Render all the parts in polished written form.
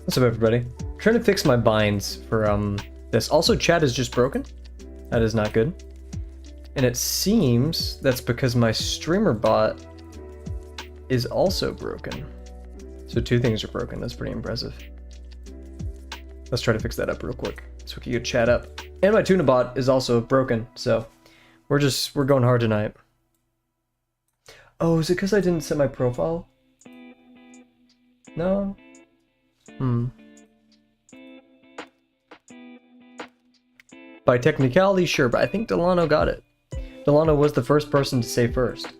What's up, everybody? I'm trying to fix my binds for this. Also, chat is just broken. That is not good. And it seems that's because my streamer bot is also broken. So two things are broken. That's pretty impressive. Let's try to fix that up real quick so we can get chat up. And my tuna bot is also broken. So we're going hard tonight. Oh, is it because I didn't set my profile? No. By technicality, sure, but I think Delano got it. Delano was the first person to say first.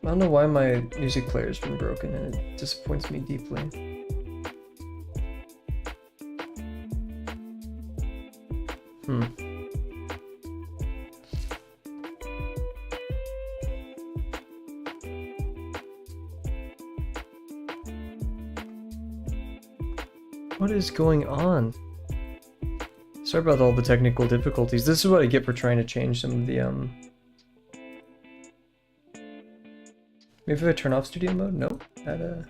I don't know why my music player's been broken, and it disappoints me deeply. What is going on? Sorry about all the technical difficulties. This is what I get for trying to change some of the, Maybe if I turn off studio mode? No. That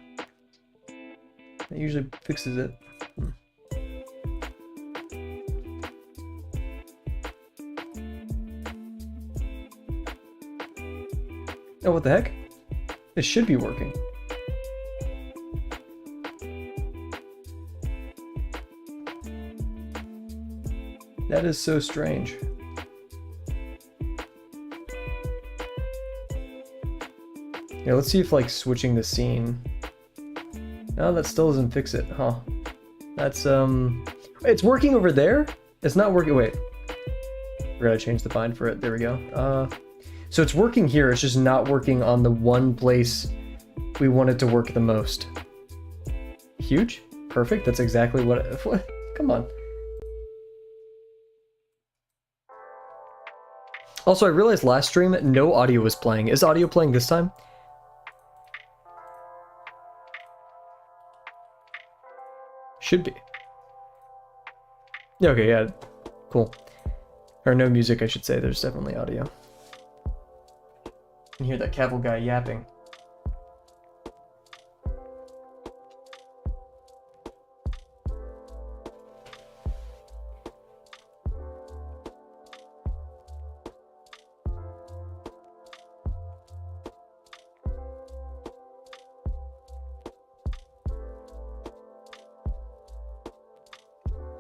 usually fixes it. Oh, what the heck? It should be working. That is so strange. Yeah, let's see if like switching the scene. No, that still doesn't fix it, huh? That's it's working over there? It's not working. Wait. We're gonna change the bind for it. There we go. So it's working here, it's just not working on the one place we want it to work the most. Huge? Perfect, that's exactly what come on. Also, I realized last stream, no audio was playing. Is audio playing this time? Should be. Yeah, okay, yeah. Cool. Or no music, I should say. There's definitely audio. You can hear that Kavel guy yapping.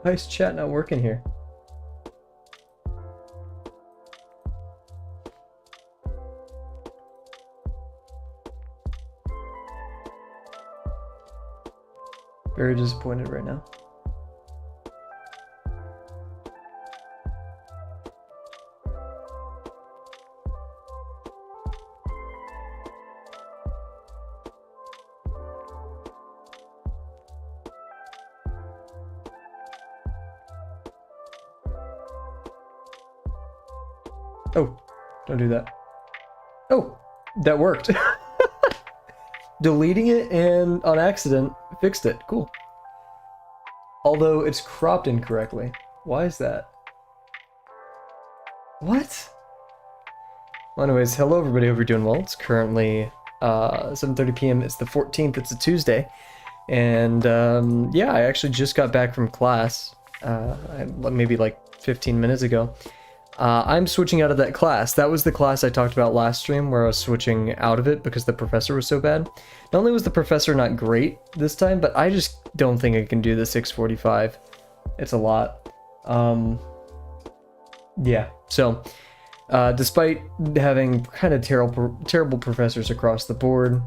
Why is chat not working here? Very disappointed right now. Oh, don't do that. Oh, that worked. Deleting it and on accident fixed it. Cool. Although it's cropped incorrectly. Why is that? What? Well, anyways, hello everybody. Hope you're doing well. It's currently 7:30 p.m. It's the 14th. It's a Tuesday. And yeah, I actually just got back from class maybe like 15 minutes ago. I'm switching out of that class. That was the class I talked about last stream where I was switching out of it because the professor was so bad. Not only was the professor not great this time, but I just don't think I can do the 645. It's a lot. Yeah, so despite having kind of terrible professors across the board,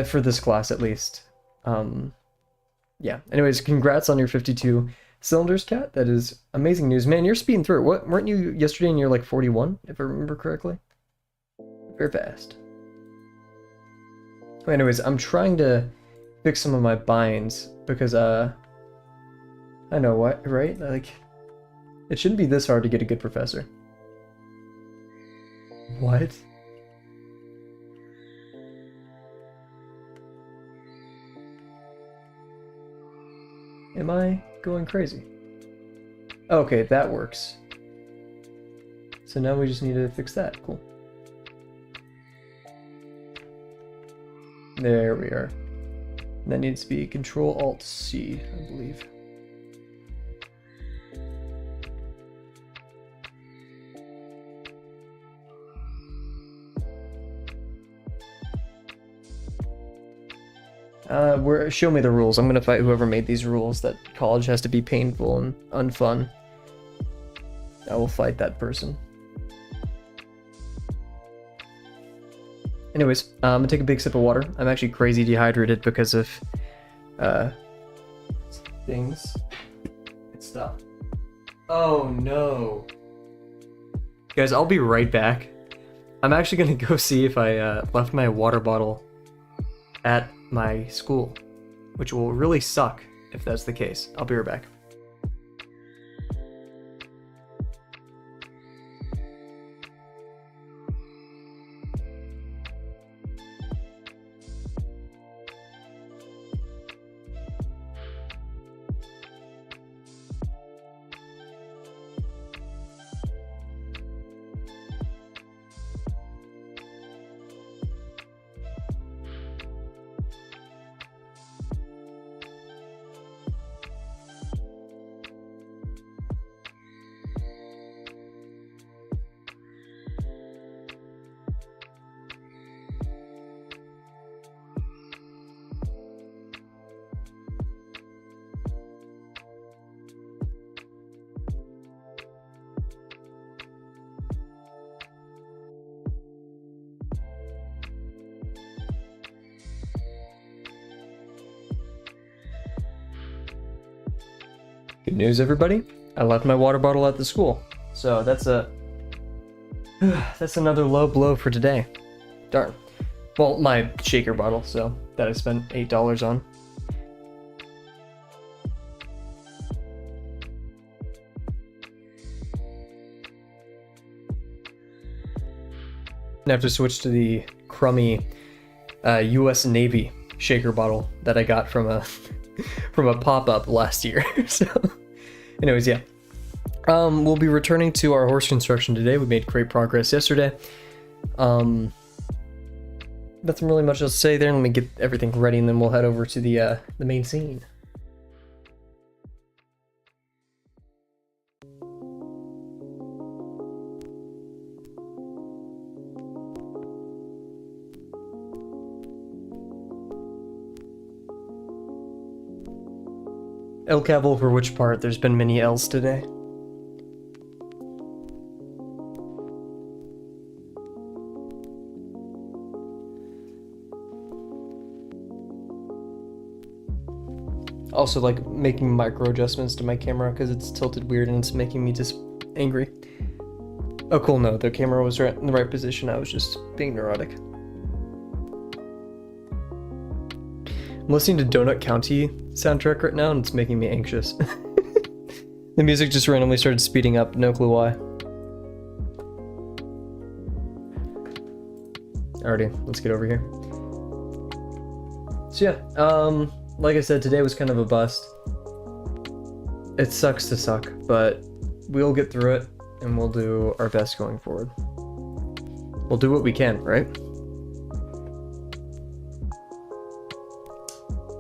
for this class at least, yeah. Anyways, congrats on your 52 cylinders, Cat. That is amazing news. Man, you're speeding through it. What, weren't you yesterday and you're like 41, if I remember correctly? Very fast. Anyways, I'm trying to fix some of my binds because, I know what, right? Like, it shouldn't be this hard to get a good professor. What? Am I going crazy? Okay, that works. So now we just need to fix that. Cool. There we are. And that needs to be Control-Alt-C, I believe. Show me the rules. I'm gonna fight whoever made these rules that college has to be painful and unfun. I will fight that person. Anyways, I'm gonna take a big sip of water. I'm actually crazy dehydrated because of things and stuff. Oh no. Guys, I'll be right back. I'm actually gonna go see if I left my water bottle at my school, which will really suck if that's the case. I'll be right back. Good news, everybody. I left my water bottle at the school. So that's another low blow for today. Darn. Well, my shaker bottle, so that I spent $8 on. I have to switch to the crummy US Navy shaker bottle that I got from a from a pop-up last year. So anyways, yeah. We'll be returning to our horse construction today. We made great progress yesterday. Nothing really much else to say there. Let me get everything ready and then we'll head over to the main scene. El Kavel for which part? There's been many L's today. Also, like, making micro adjustments to my camera because it's tilted weird and it's making me just angry. Oh cool, no, the camera was right in the right position. I was just being neurotic. I'm listening to Donut County soundtrack right now and it's making me anxious. The music just randomly started speeding up, no clue why. Alrighty, let's get over here. So yeah, like I said, today was kind of a bust. It sucks to suck, but we'll get through it and we'll do our best going forward. We'll do what we can, right?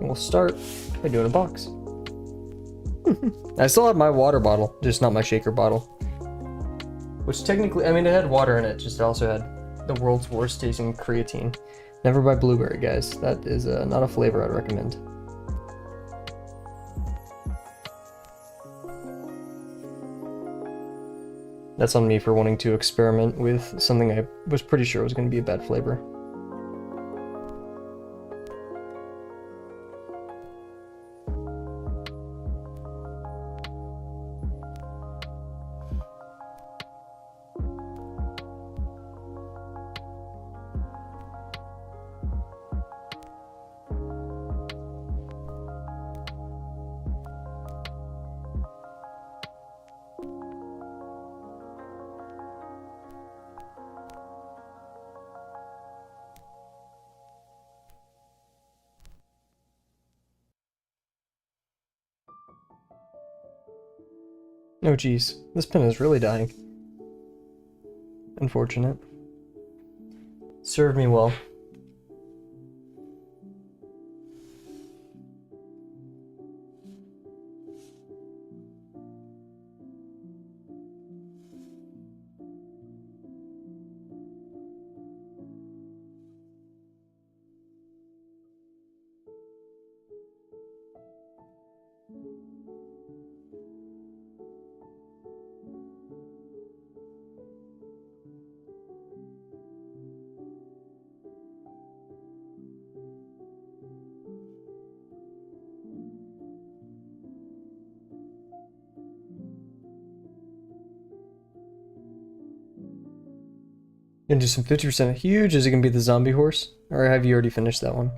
We'll start by doing a box. I still have my water bottle, just not my shaker bottle. Which technically, I mean, it had water in it, just also had the world's worst tasting creatine. Never buy blueberry, guys. That is not a flavor I'd recommend. That's on me for wanting to experiment with something I was pretty sure was going to be a bad flavor. Oh geez, this pen is really dying. Unfortunate. Served me well. Gonna do some 50% huge. Is it gonna be the zombie horse? Or have you already finished that one?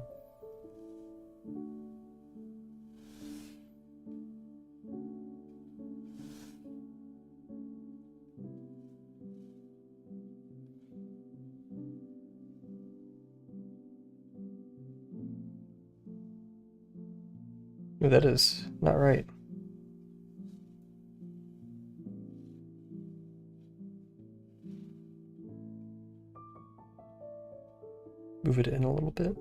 Ooh, that is not right. Move it in a little bit.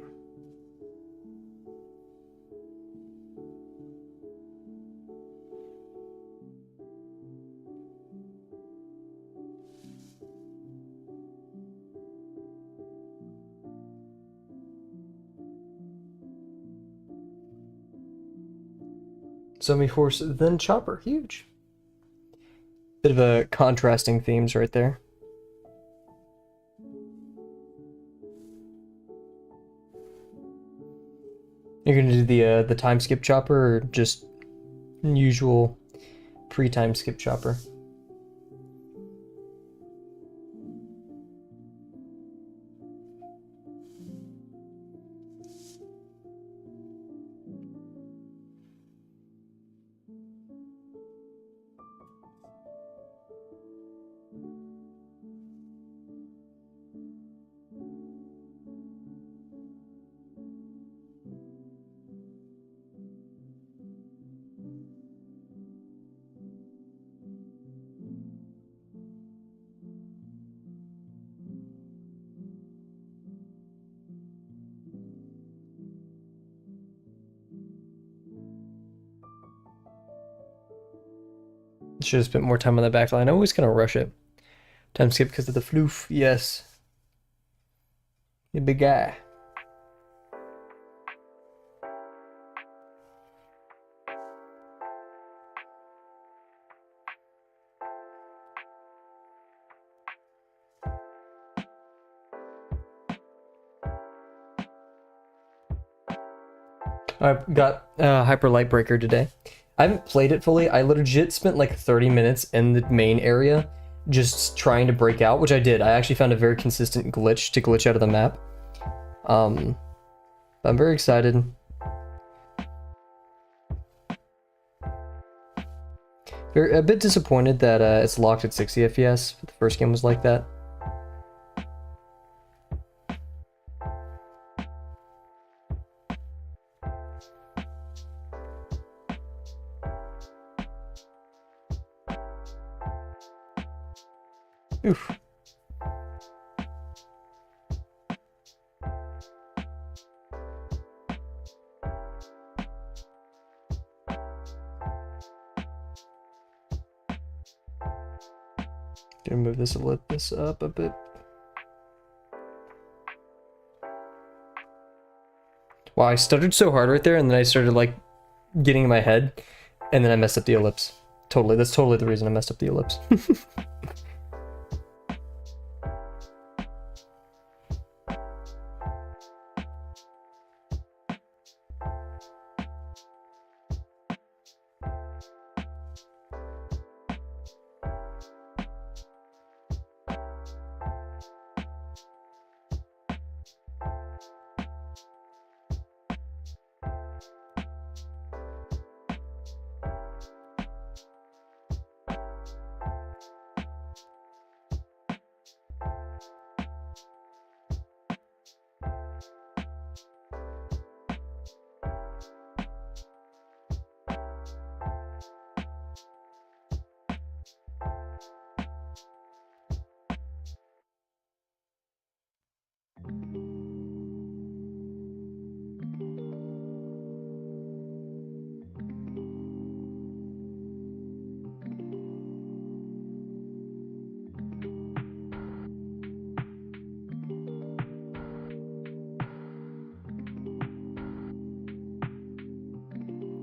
Zombie horse, then chopper. Huge. Bit of a contrasting themes right there. You're gonna do the time skip chopper or just usual pre-time skip chopper? Should have spent more time on the back line. I always kind of rush it. Time skip because of the floof. Yes. You big guy. I got Hyper Light Breaker today. I haven't played it fully. I legit spent like 30 minutes in the main area just trying to break out, which I did. I actually found a very consistent glitch to glitch out of the map. I'm very excited. A bit disappointed that it's locked at 60 FPS. The first game was like that. Oof. Gonna move this and lift this up a bit. Wow, I stuttered so hard right there, and then I started like getting in my head, and then I messed up the ellipse. Totally, that's totally the reason I messed up the ellipse.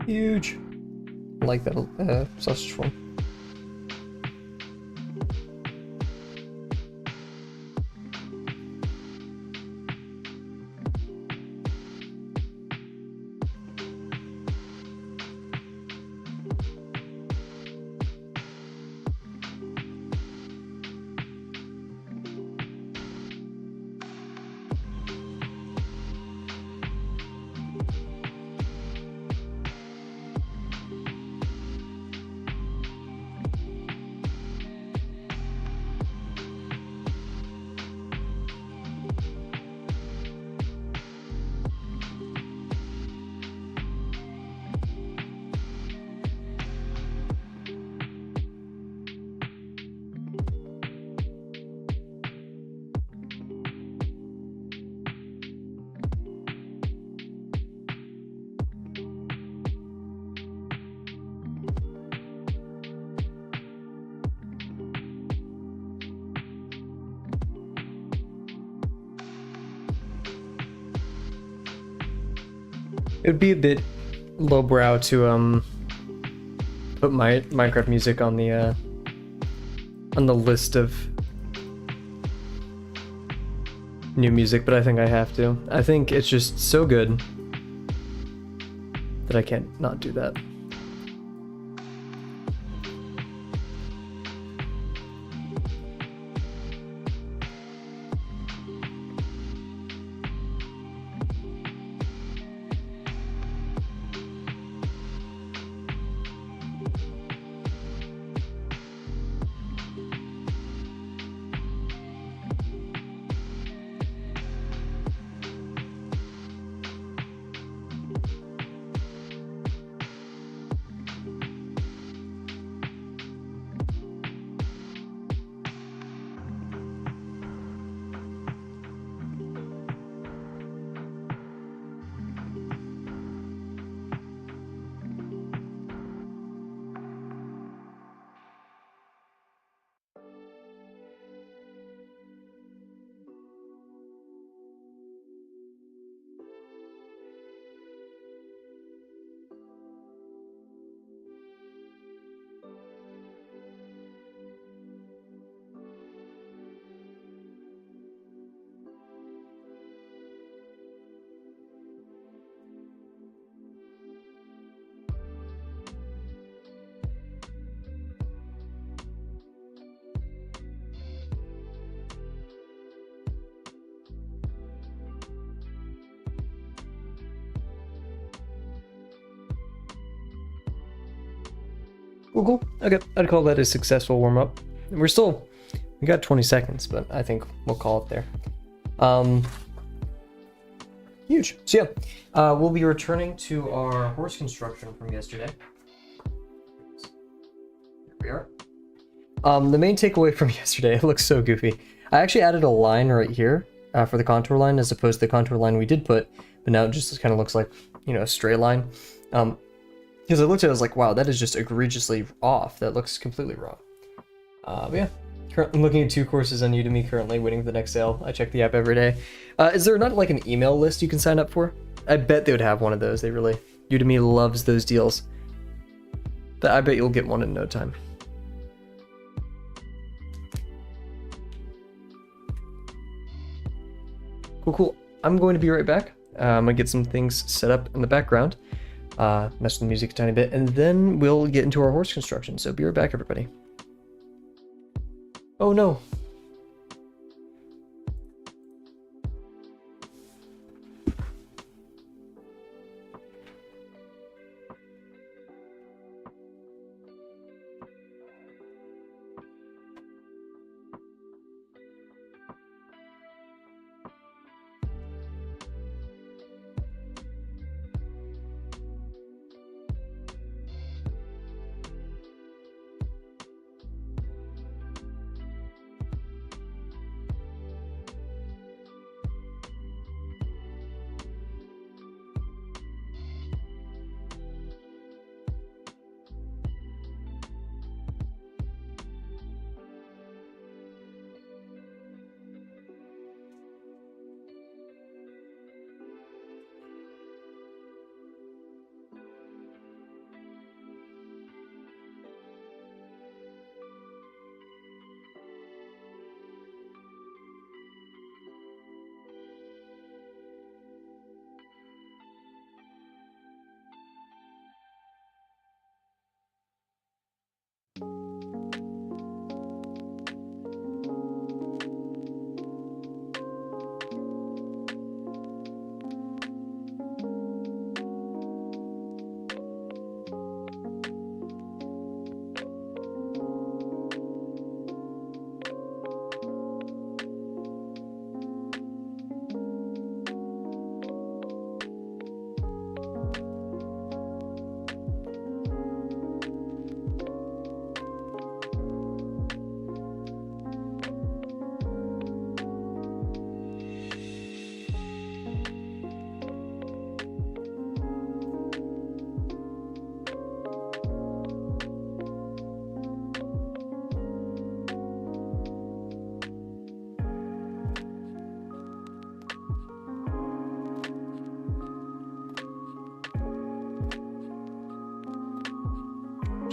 Huge. I like that sausage form. It would be a bit lowbrow to put my Minecraft music on the list of new music, but I think I have to. I think it's just so good that I can't not do that. Cool. Okay, I'd call that a successful warm-up. We got 20 seconds, but I think we'll call it there. Huge. So yeah, we'll be returning to our horse construction from yesterday. Here we are. The main takeaway from yesterday, it looks so goofy. I actually added a line right here for the contour line as opposed to the contour line we did put, but now it just kind of looks like, you know, a straight line. Because I looked at it, I was like, wow, that is just egregiously off. That looks completely wrong. But yeah, currently looking at 2 courses on Udemy, currently waiting for the next sale. I check the app every day. Is there not like an email list you can sign up for? I bet they would have one of those. Udemy loves those deals. I bet you'll get one in no time. Cool. I'm going to be right back. I'm gonna get some things set up in the background. Mess with the music a tiny bit, and then we'll get into our horse construction. So be right back, everybody. Oh no.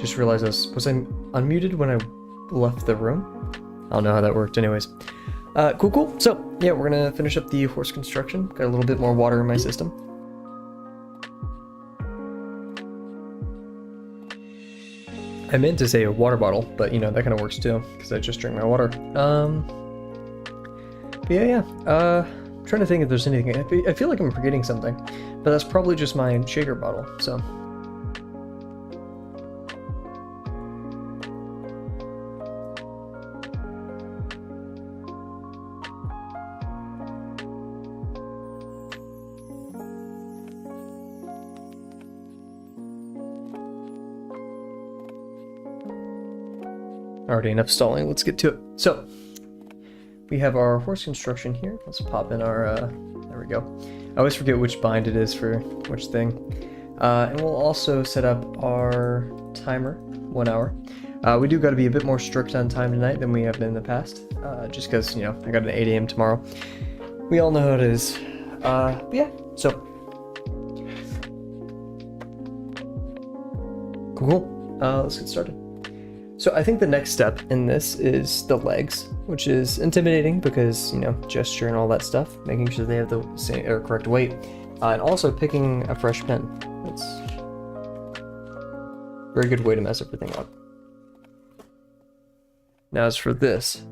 just realized was I unmuted when I left the room? I don't know how that worked anyways. Cool. So, yeah, we're gonna finish up the horse construction. Got a little bit more water in my system. I meant to say a water bottle, but you know, that kind of works too, because I just drink my water. But yeah. I'm trying to think if there's anything. I feel like I'm forgetting something, but that's probably just my shaker bottle, so. Already enough stalling, let's get to it. So, we have our horse construction here. Let's pop in our, there we go. I always forget which bind it is for which thing. And we'll also set up our timer, 1 hour. We do got to be a bit more strict on time tonight than we have been in the past, just because, you know, I got an 8 a.m. tomorrow. We all know how it is. But yeah, so. Cool. Let's get started. So I think the next step in this is the legs, which is intimidating because, you know, gesture and all that stuff, making sure they have the same or correct weight, and also picking a fresh pen. That's a very good way to mess everything up. Now as for this,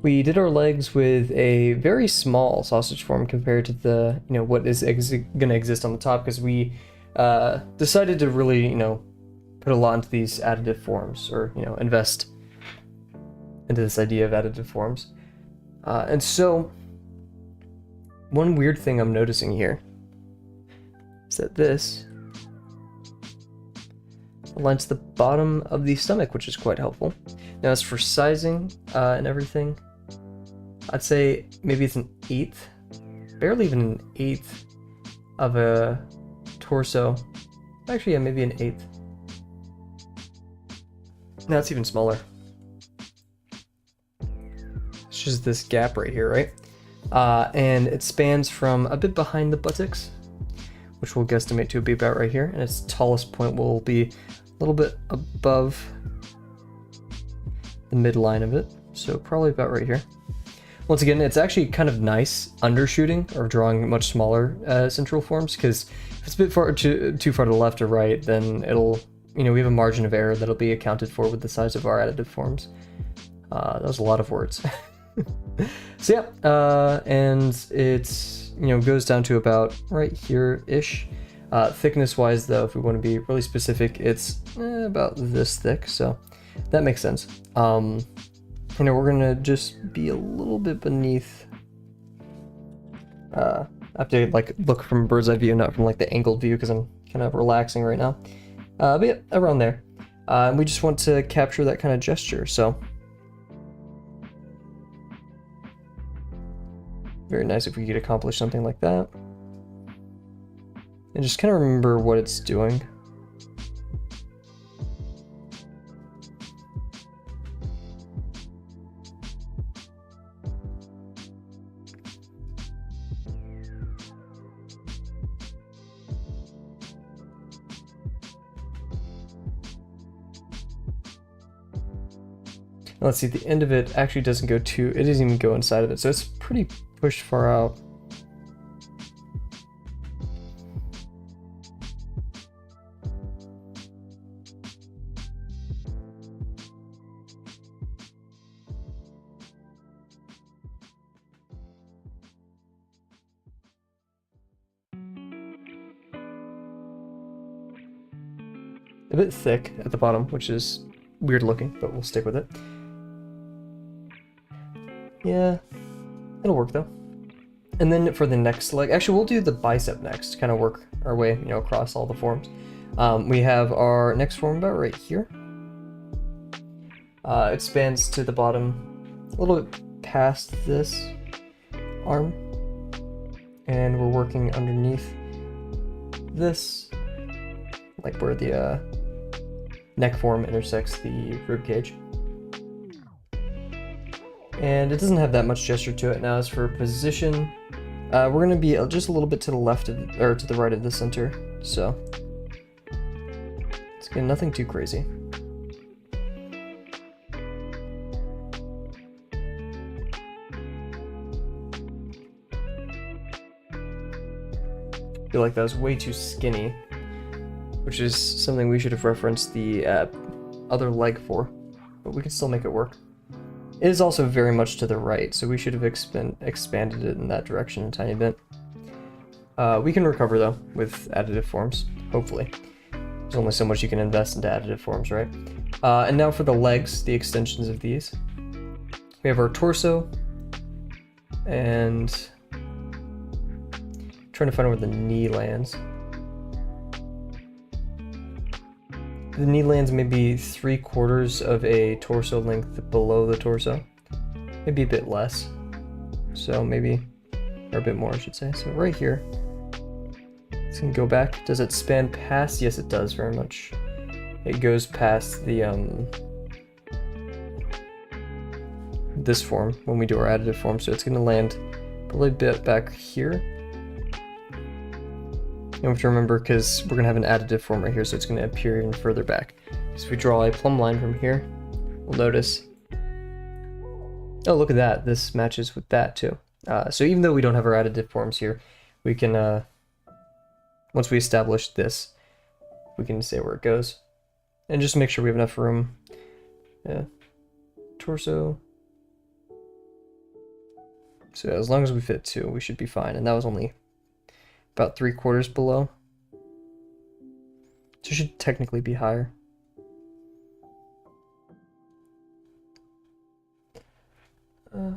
we did our legs with a very small sausage form compared to the, you know, what is going to exist on the top, because we decided to really, you know, put a lot into these additive forms, or, you know, invest into this idea of additive forms. And so, one weird thing I'm noticing here is that this aligns to the bottom of the stomach, which is quite helpful. Now, as for sizing and everything, I'd say maybe it's an 1/8, barely even an 1/8 of a torso. Actually, yeah, maybe an 1/8. No, it's even smaller. It's just this gap right here, right? And it spans from a bit behind the buttocks, which we'll guesstimate to be about right here, and its tallest point will be a little bit above the midline of it, so probably about right here. Once again, it's actually kind of nice undershooting or drawing much smaller central forms, because if it's a bit too far to the left or right, then it'll, you know, we have a margin of error that'll be accounted for with the size of our additive forms. That was a lot of words. So yeah, and it's, you know, goes down to about right here-ish. Thickness-wise, though, if we want to be really specific, it's about this thick, so that makes sense. You know, we're gonna just be a little bit beneath. I have to like look from a bird's eye view, not from like the angled view, because I'm kind of relaxing right now. But yeah, around there. And we just want to capture that kind of gesture, so. Very nice if we could accomplish something like that. And just kind of remember what it's doing. Let's see, the end of it actually doesn't go it doesn't even go inside of it, so it's pretty pushed far out. A bit thick at the bottom, which is weird looking, but we'll stick with it. Yeah, it'll work though. And then for the next leg, actually we'll do the bicep next, kind of work our way, you know, across all the forms. We have our next form about right here. It spans to the bottom, a little bit past this arm. And we're working underneath this, like where the neck form intersects the rib cage. And it doesn't have that much gesture to it. Now as for position, we're going to be just a little bit to the left of, or to the right of the center. So It's again nothing too crazy. I feel like that was way too skinny, which is something we should have referenced the other leg for, but we can still make it work. It is also very much to the right, so we should have expanded it in that direction a tiny bit. We can recover though with additive forms, hopefully. There's only so much you can invest into additive forms, right? And now for the legs, the extensions of these. We have our torso, and trying to find where the knee lands. The knee lands maybe 3/4 of a torso length below the torso. Maybe a bit less. So maybe, or a bit more I should say. So right here, it's gonna go back. Does it span past? Yes, it does very much. It goes past the, this form when we do our additive form. So it's gonna land probably a bit back here. You have to remember, because we're going to have an additive form right here, so it's going to appear even further back. So if we draw a plumb line from here, we'll notice, oh, look at that, this matches with that too. So even though we don't have our additive forms here, we can, once we establish this, we can say where it goes. And just make sure we have enough room. Yeah. Torso. So as long as we fit 2, we should be fine. And that was only about 3/4 below. So it should technically be higher. Yeah,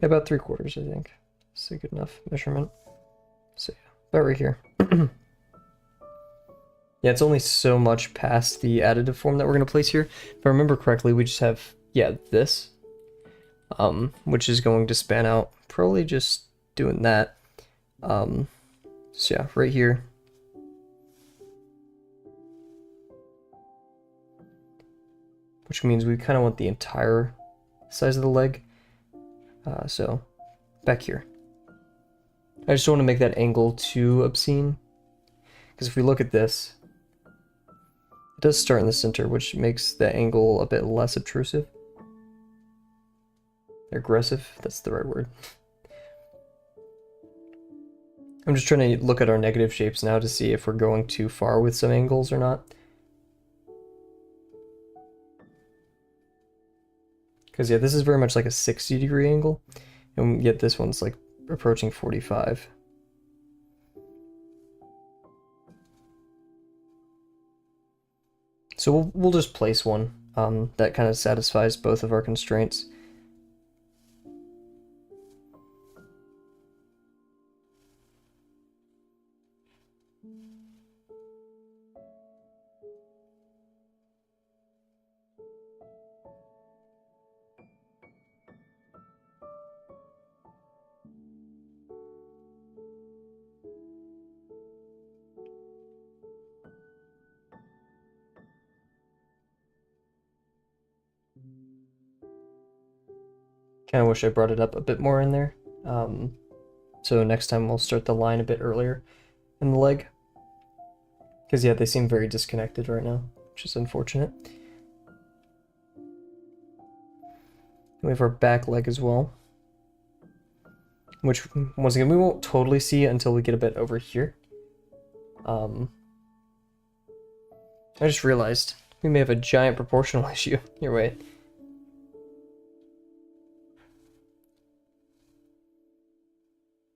about 3/4, I think. It's a good enough measurement. So yeah, about right here. Yeah, it's only so much past the additive form that we're going to place here. If I remember correctly, we just have, yeah, this, which is going to span out, probably just doing that. So yeah, right here. Which means we kind of want the entire size of the leg. So back here. I just don't want to make that angle too obscene. Because if we look at this, it does start in the center, which makes the angle a bit less obtrusive. Aggressive, that's the right word. I'm just trying to look at our negative shapes now to see if we're going too far with some angles or not. Because yeah, this is very much like a 60-degree angle, and yet this one's like approaching 45. So we'll just place one that kind of satisfies both of our constraints. Kind of wish I brought it up a bit more in there. So next time we'll start the line a bit earlier in the leg. Because yeah, they seem very disconnected right now, which is unfortunate. We have our back leg as well. Which, once again, we won't totally see until we get a bit over here. I just realized we may have a giant proportional issue. Here, wait.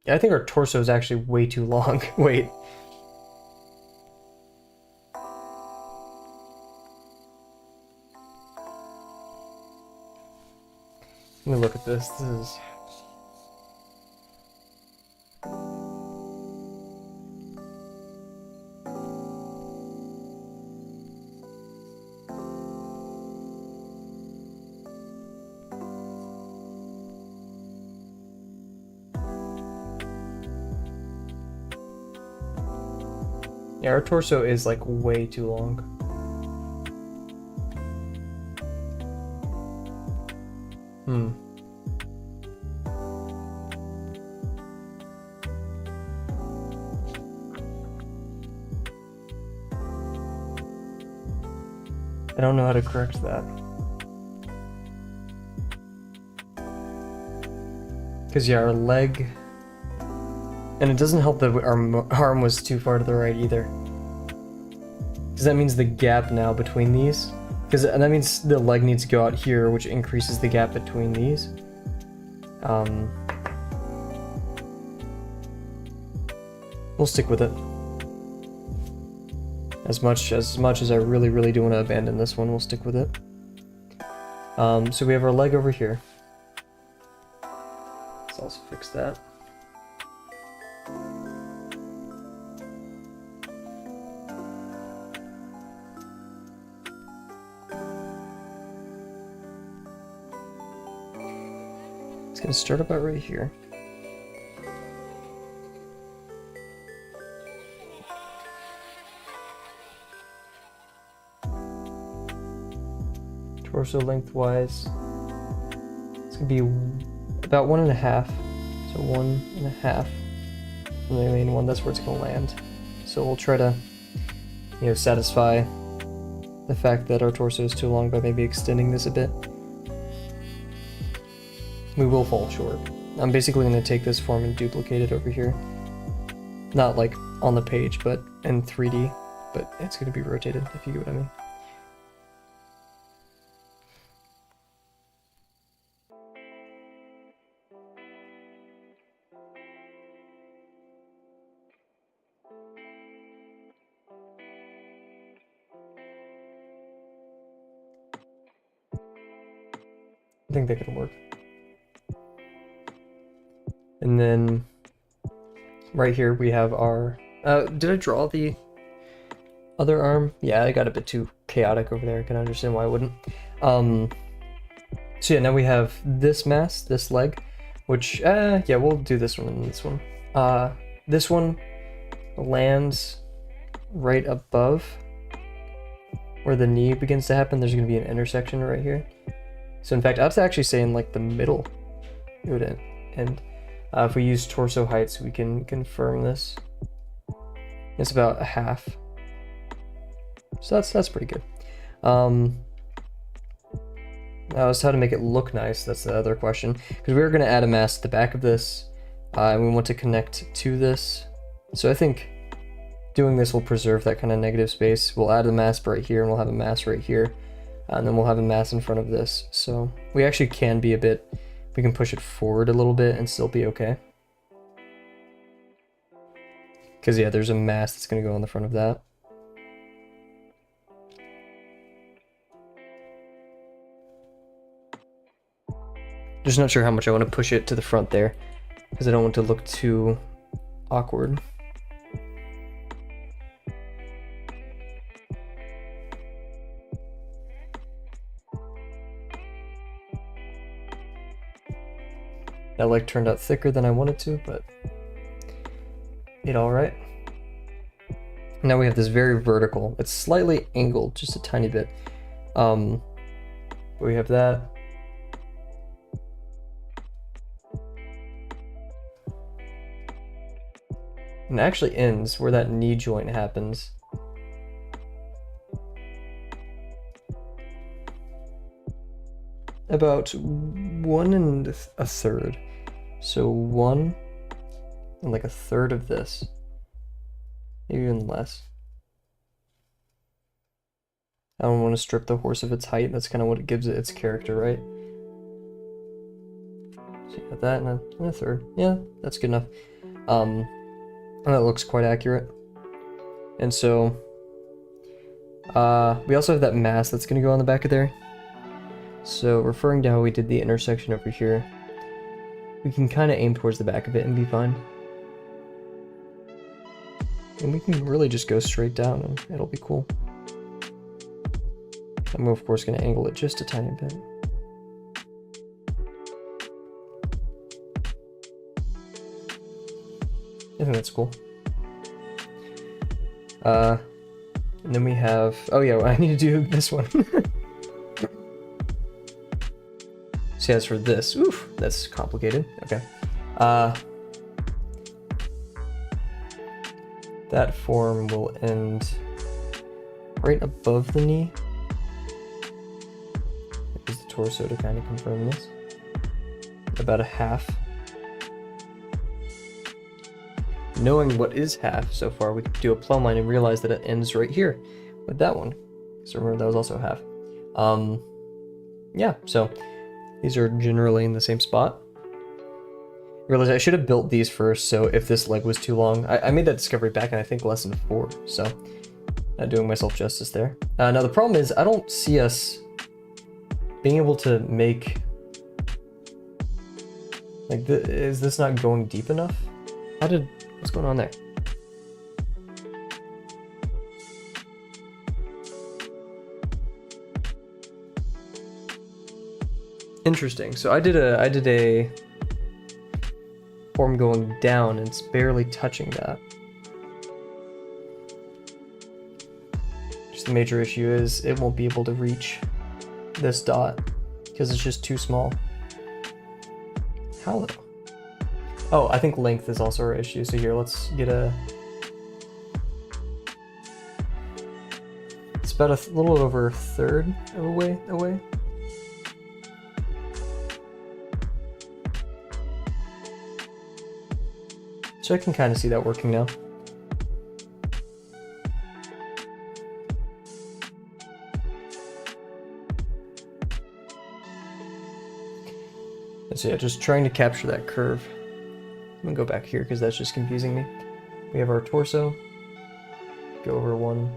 Yeah, I think our torso is actually way too long. Wait. Let me look at this. This is... Yeah, our torso is like way too long. Hmm. I don't know how to correct that. Because yeah, our leg... And it doesn't help that our arm was too far to the right either. Because that means the gap now between these... Because that means the leg needs to go out here, which increases the gap between these. We'll stick with it. As much as I really do want to abandon this one, we'll stick with it. So we have our leg over here. Let's also fix that. It's gonna start about right here. Torso lengthwise, it's gonna be about 1.5. So 1.5 from the main one. That's where it's gonna land. So we'll try to, you know, satisfy the fact that our torso is too long by maybe extending this a bit. We will fall short. I'm basically going to take this form and duplicate it over here. Not like on the page, but in 3D. But it's going to be rotated, if you get what I mean. I think that could work. And then right here we have our... did I draw the other arm? Yeah, I got a bit too chaotic over there. I can understand why I wouldn't. So yeah, now we have this mass, this leg, which, yeah, we'll do this one and this one. This one lands right above where the knee begins to happen. There's going to be an intersection right here. So in fact, I was actually saying like the middle it would end. And if we use torso heights, we can confirm this. It's about 1/2. So that's pretty good. Now is how to make it look nice. That's the other question. Because we're going to add a mask to the back of this. And we want to connect to this. So I think doing this will preserve that kind of negative space. We'll add a mask right here, and we'll have a mask right here. And then we'll have a mask in front of this. So we actually can be a bit... We can push it forward a little bit and still be okay. Because yeah, there's a mask that's going to go on the front of that. Just not sure how much I want to push it to the front there, because I don't want to look too awkward. That leg turned out thicker than I wanted to, but it all right. Now we have this very vertical. It's slightly angled, just a tiny bit. We have that. And it actually ends where that knee joint happens. About 1 1/3. So 1 and like 1/3 of this. Maybe even less. I don't want to strip the horse of its height. That's kind of what it gives it its character, right? So you got that and a 1/3. Yeah, that's good enough. And that looks quite accurate. And so we also have that mask that's going to go on the back of there. So referring to how we did the intersection over here, we can kind of aim towards the back of it and be fine. And we can really just go straight down and it'll be cool. I'm of course going to angle it just a tiny bit. I think that's cool. And then we have, oh yeah, I need to do this one. See, as for this, oof, that's complicated. Okay. That form will end right above the knee. Use the torso to kind of confirm this. About a half. Knowing what is half so far, we can do a plumb line and realize that it ends right here with that one. So remember, that was also half. Yeah, so these are generally in the same spot. Realize I should have built these first, so if this leg was too long, I made that discovery back in I think lesson 4, so not doing myself justice there. Now the problem is I don't see us being able to make, like, is this not going deep enough? What's going on there? Interesting. So I did a form going down and it's barely touching that. Just the major issue is it won't be able to reach this dot because it's just too small. How though? Oh, I think length is also our issue. So here, let's get a... It's about a little over a third of a way away. So I can kind of see that working now. So yeah, just trying to capture that curve. I'm gonna go back here because that's just confusing me. We have our torso. Go over one.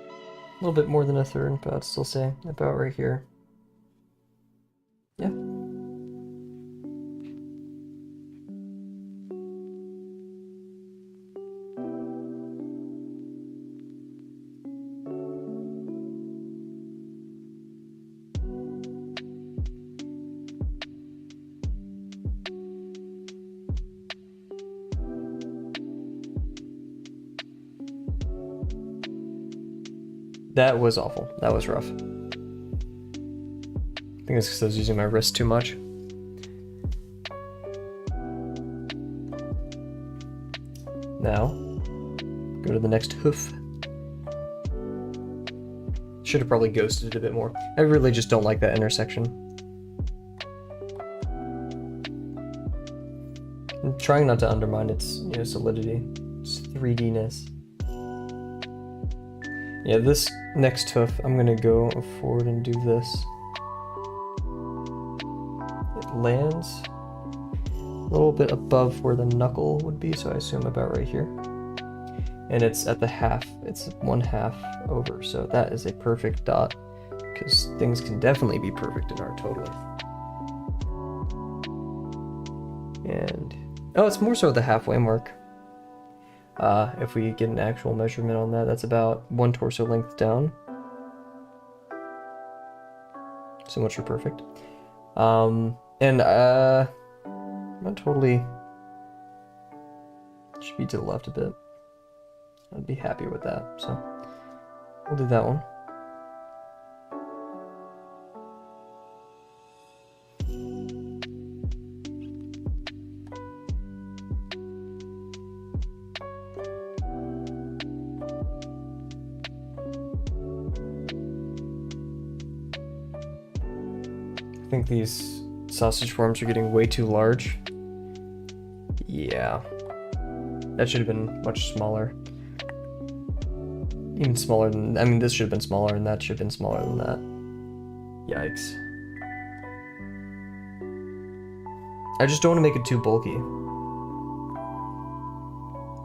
A little bit more than a third, but I'd still say about right here. Yeah. That was awful. That was rough. I think it's because I was using my wrist too much. Now, go to the next hoof. Should have probably ghosted it a bit more. I really just don't like that intersection. I'm trying not to undermine its, solidity, its 3D-ness. Yeah, this next hoof, I'm gonna go forward and do this. It lands a little bit above where the knuckle would be, so I assume about right here. And it's at the half, it's 1/2 over, so that is a perfect dot, because things can definitely be perfect in art, totally. And, oh, it's more so the halfway mark. If we get an actual measurement on that, that's about 1 torso length down. So much for perfect. And not totally, should be to the left a bit. I'd be happy with that, so we'll do that one. I think these sausage forms are getting way too large. Yeah. That should have been much smaller. Even smaller than, I mean, this should have been smaller and that should have been smaller than that. Yikes. I just don't want to make it too bulky.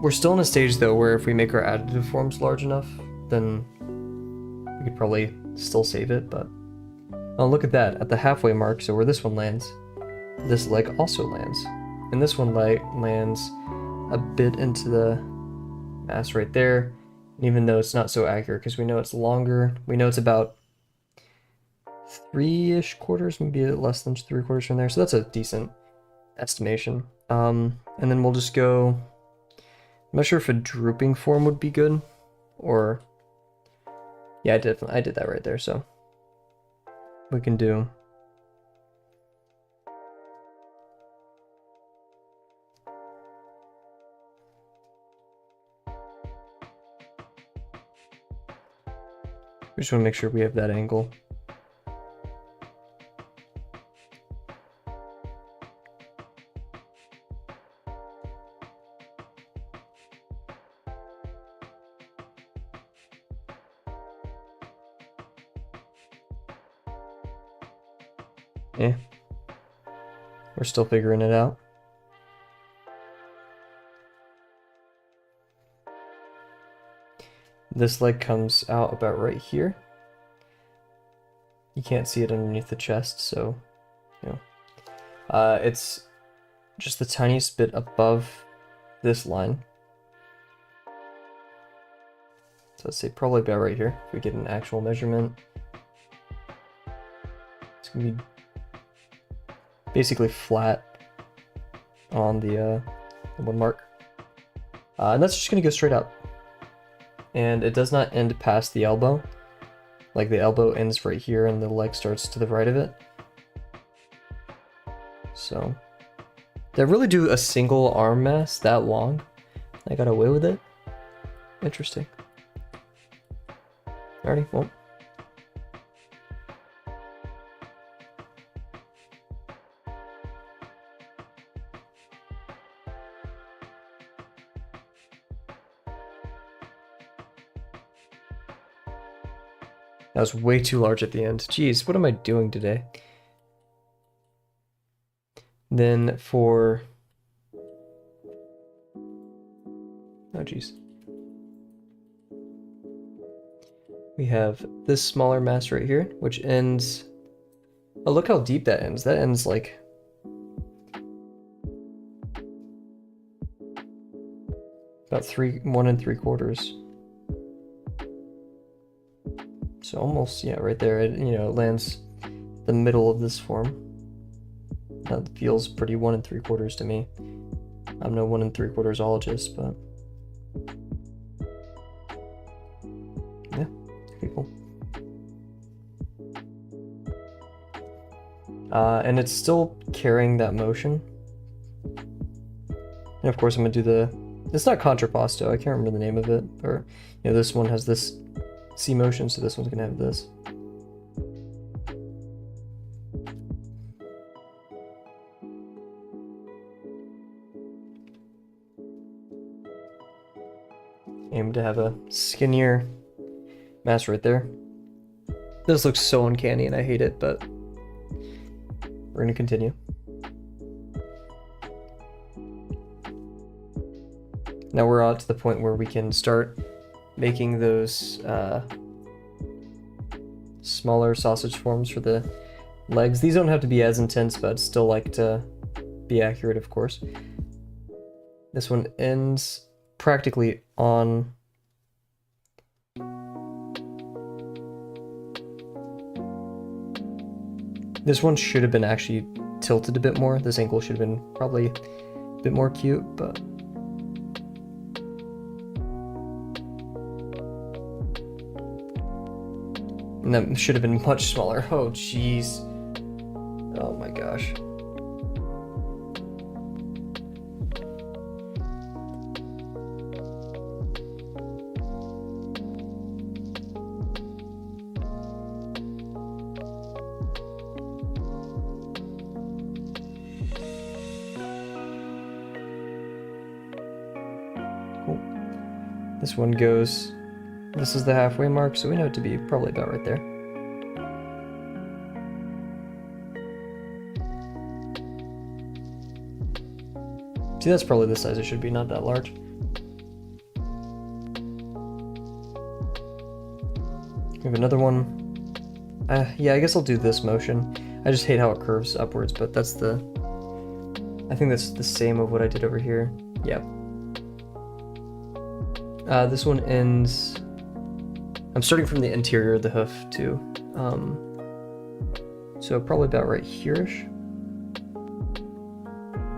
We're still in a stage though where if we make our additive forms large enough, then we could probably still save it, but... Oh, look at that, at the halfway mark, so where this one lands, this leg also lands. And this one lands a bit into the mass right there. And even though it's not so accurate, because we know it's longer, we know it's about 3-ish quarters, maybe less than 3/4 from there, so that's a decent estimation. And then we'll just go, I'm not sure if a drooping form would be good, or, yeah, I did that right there, so we can do We just want to make sure we have that angle. Yeah. We're still figuring it out. This leg comes out about right here. You can't see it underneath the chest, so, you know. It's just the tiniest bit above this line. So let's say probably about right here, if we get an actual measurement. It's gonna be basically flat on the one mark. And that's just gonna go straight up. And it does not end past the elbow. Like the elbow ends right here and the leg starts to the right of it. So, did I really do a single arm mass that long? I got away with it? Interesting. Alrighty, well. That was way too large at the end. Jeez, what am I doing today? Then for... Oh, jeez. We have this smaller mass right here, which ends... Oh, look how deep that ends. That ends like... about 1 3/4. So almost, yeah, right there, it, you know, it lands the middle of this form. That feels pretty 1 3/4 to me. I'm no 1 3/4ologist, but yeah, pretty cool. And it's still carrying that motion. And of course I'm gonna do the, it's not contrapposto, I can't remember the name of it, or, you know, this one has this C motion, so this one's gonna have this. Aim to have a skinnier mass right there. This looks so uncanny and I hate it, but we're gonna continue. Now we're out to the point where we can start making those smaller sausage forms for the legs. These don't have to be as intense, but I'd still like to be accurate, of course. This one ends practically on this one should have been actually tilted a bit more. This ankle should have been probably a bit more cute, but and that should have been much smaller. Oh, jeez. Oh my gosh. Cool. This one goes... This is the halfway mark, so we know it to be probably about right there. See, that's probably the size it should be, not that large. We have another one. Yeah, I guess I'll do this motion. I just hate how it curves upwards, but that's the... I think that's the same of what I did over here. Yep. This one ends... I'm starting from the interior of the hoof too. So probably about right here-ish.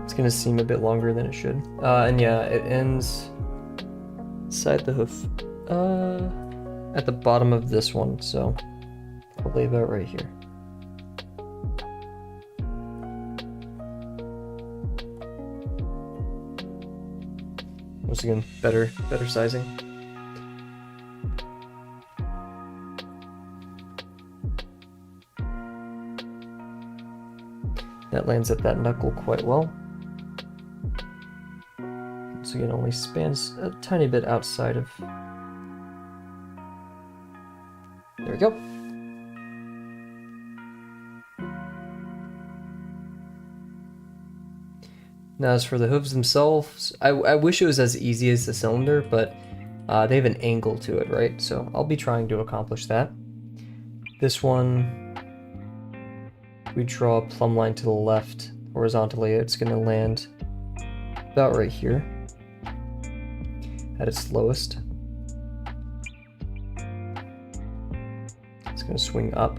It's gonna seem a bit longer than it should. And yeah, it ends inside the hoof. At the bottom of this one, so probably about right here. Once again, better sizing. That lands at that knuckle quite well. So again, only spans a tiny bit outside of... There we go. Now as for the hooves themselves, I wish it was as easy as the cylinder, but they have an angle to it, right? So I'll be trying to accomplish that. This one, we draw a plumb line to the left horizontally, it's going to land about right here at its lowest. It's going to swing up.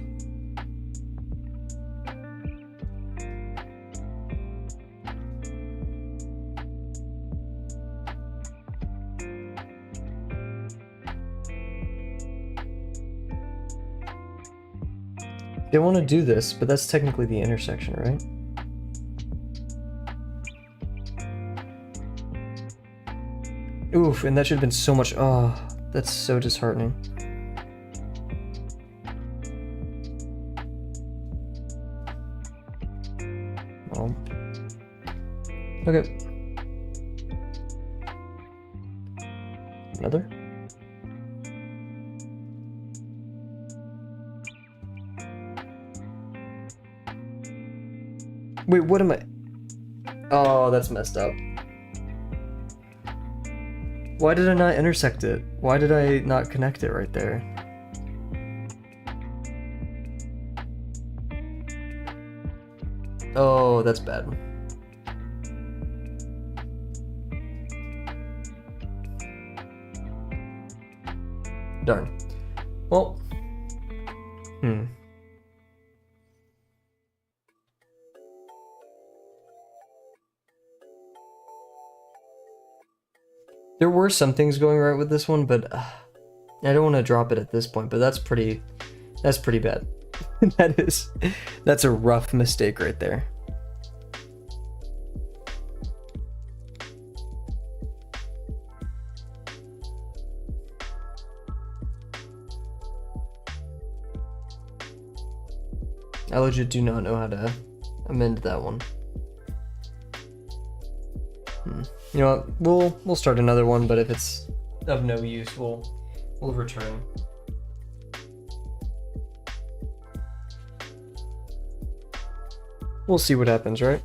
They want to do this, but that's technically the intersection, right? Oof, and that should have been so much... Oh, that's so disheartening. Oh. Okay. Another? Wait, what am I... Oh, that's messed up. Why did I not intersect it? Why did I not connect it right there? Oh, that's bad. Darn. Well. There were some things going right with this one, but I don't want to drop it at this point, but that's pretty bad. That's a rough mistake right there. I legit do not know how to amend that one. You know what? We'll start another one, but if it's of no use, we'll return. We'll see what happens, right?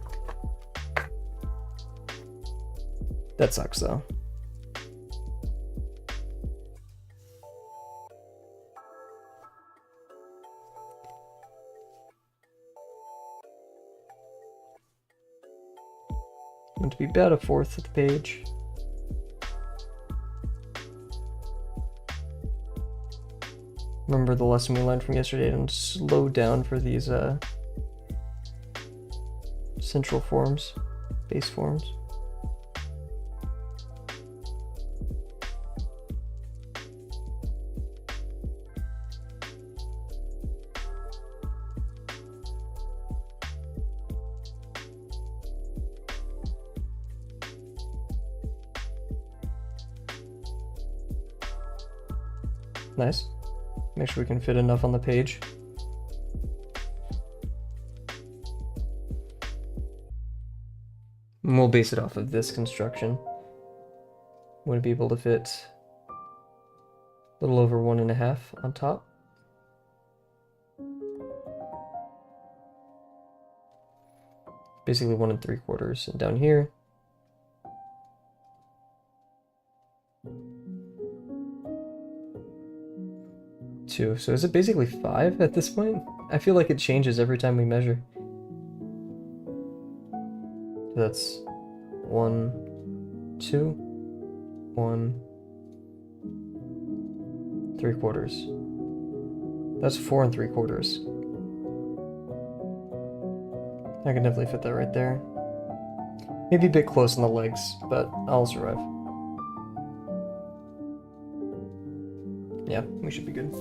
That sucks though. Want to be about a fourth of the page. Remember the lesson we learned from yesterday, and slow down for these central forms, base forms. Nice. Make sure we can fit enough on the page. And we'll base it off of this construction. Would be able to fit a little over 1.5 on top. Basically 1 3/4, and down here. Two. So is it basically 5 at this point? I feel like it changes every time we measure. That's 1, 2, 1, 3/4. That's 4 3/4. I can definitely fit that right there. Maybe a bit close on the legs, but I'll survive. Yeah, we should be good.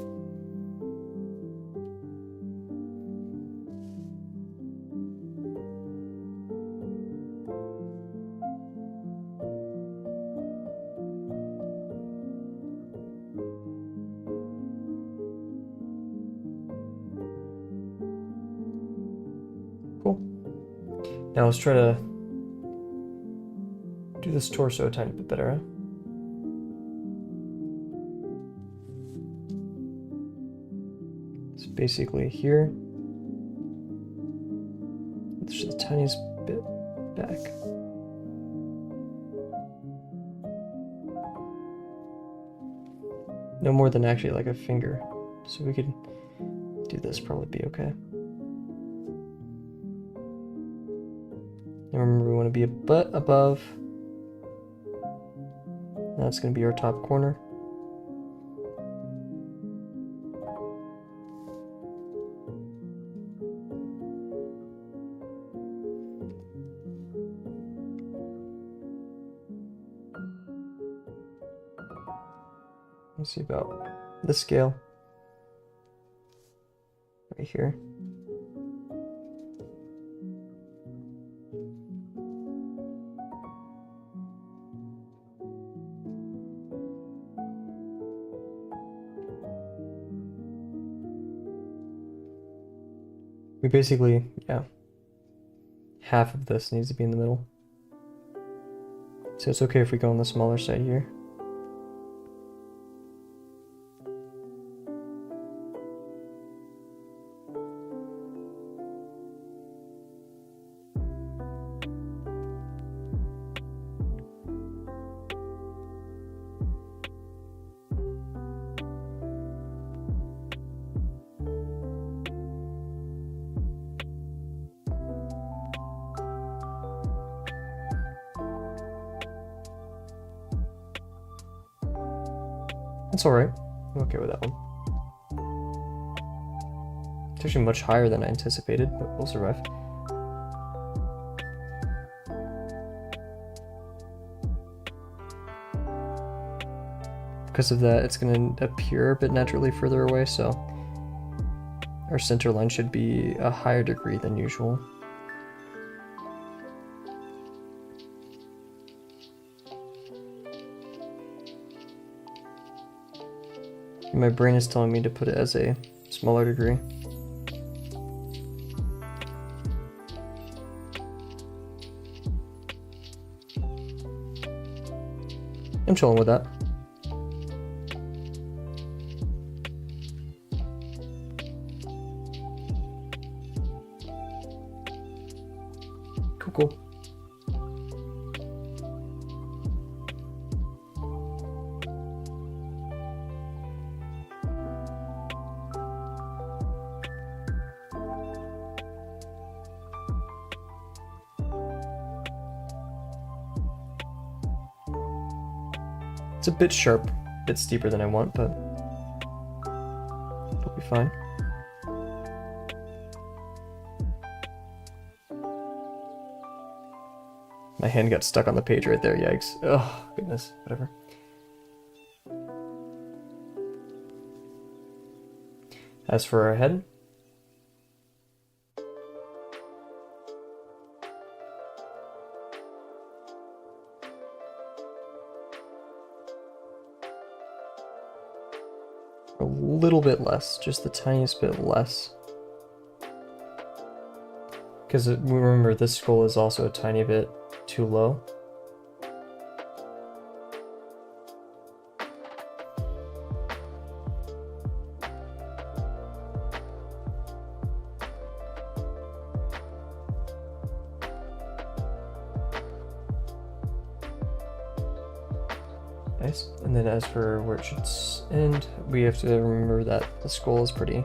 Cool. Now let's try to do this torso a tiny bit better, huh? It's basically here. It's just the tiniest bit back. No more than actually like a finger. So we could do this, probably be okay. And remember, we want to be a butt above. That's going to be our top corner. Let's see about the scale right here. We basically, yeah, half of this needs to be in the middle. So it's okay if we go on the smaller side here. That's alright. I'm okay with that one. It's actually much higher than I anticipated, but we'll survive. Because of that, it's going to appear a bit naturally further away, so our center line should be a higher degree than usual. And my brain is telling me to put it as a smaller degree. I'm chilling with that. Cool. It's a bit sharp, a bit steeper than I want, but it'll be fine. My hand got stuck on the page right there, yikes. Oh, goodness, whatever. As for our head, a little bit less, just the tiniest bit less. Because remember, this skull is also a tiny bit too low. Nice. And then as for where it should end, we have to remember that the skull is pretty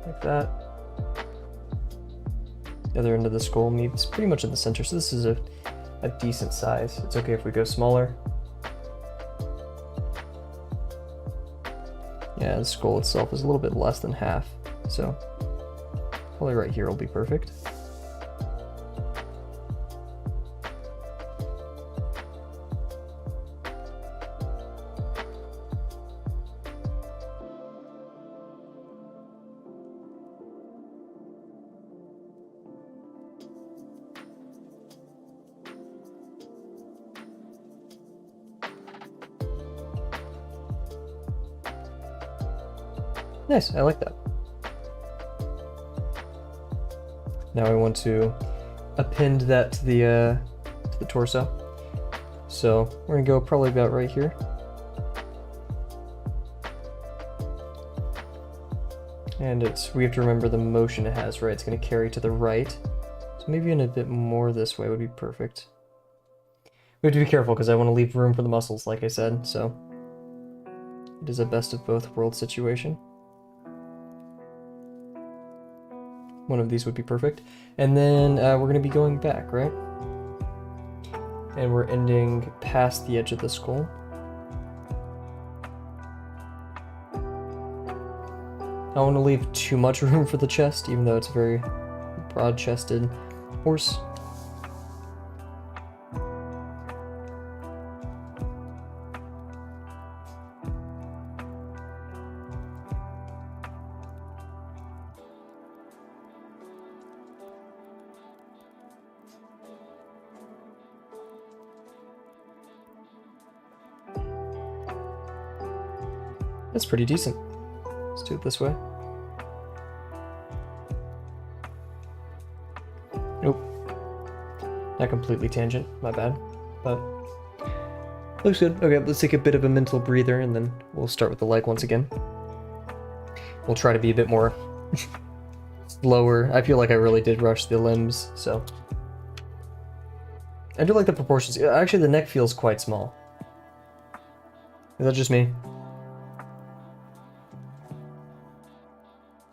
like that. The other end of the skull meets pretty much in the center, so this is a decent size. It's okay if we go smaller. Yeah, the skull itself is a little bit less than half, so probably right here will be perfect. Nice, I like that. Now I want to append that to the torso. So we're gonna go probably about right here. And we have to remember the motion it has, right? It's gonna carry to the right. So maybe in a bit more this way would be perfect. We have to be careful because I want to leave room for the muscles, like I said, so it is a best of both worlds situation. One of these would be perfect. And then we're going to be going back, right? And we're ending past the edge of the skull. I don't want to leave too much room for the chest, even though it's a very broad-chested horse. That's pretty decent. Let's do it this way. Nope. Not completely tangent, my bad. But looks good. Okay, let's take a bit of a mental breather and then we'll start with the leg once again. We'll try to be a bit more slower. I feel like I really did rush the limbs, so. I do like the proportions. Actually, the neck feels quite small. Is that just me?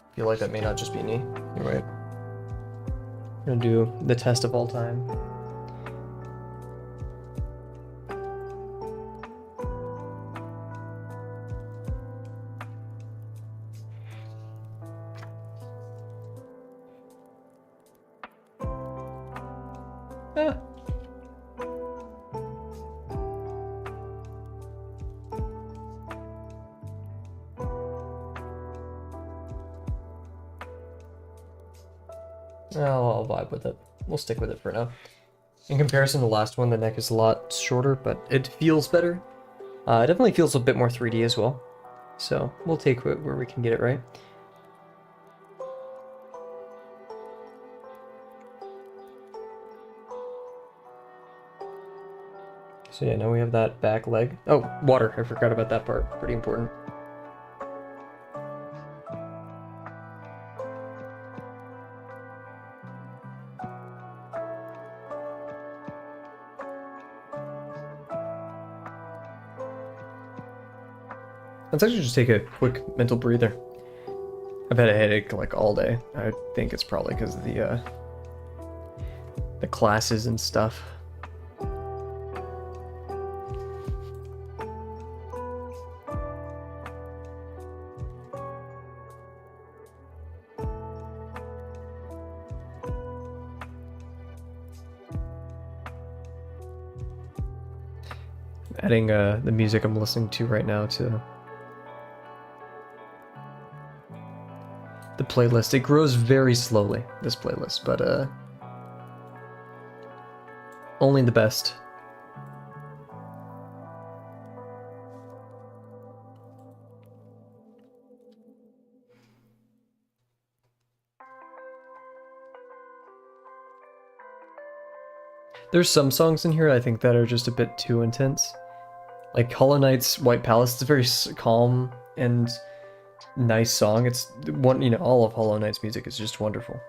I feel like that may not just be me. You're right. I'm gonna do the test of all time. Ah. I'll vibe with it. We'll stick with it for now. In comparison to the last one, the neck is a lot shorter, but it feels better. It definitely feels a bit more 3D as well. So we'll take where we can get it right. So yeah, now we have that back leg. Oh, water. I forgot about that part. Pretty important. Let's actually just take a quick mental breather. I've had a headache like all day. I think it's probably because of the classes and stuff. Adding the music I'm listening to right now to the playlist. It grows very slowly, this playlist, but only the best. There's some songs in here I think that are just a bit too intense. Like Hollow Knight's White Palace, it's a very calm and nice song. It's one, you know, all of Hollow Knight's music is just wonderful.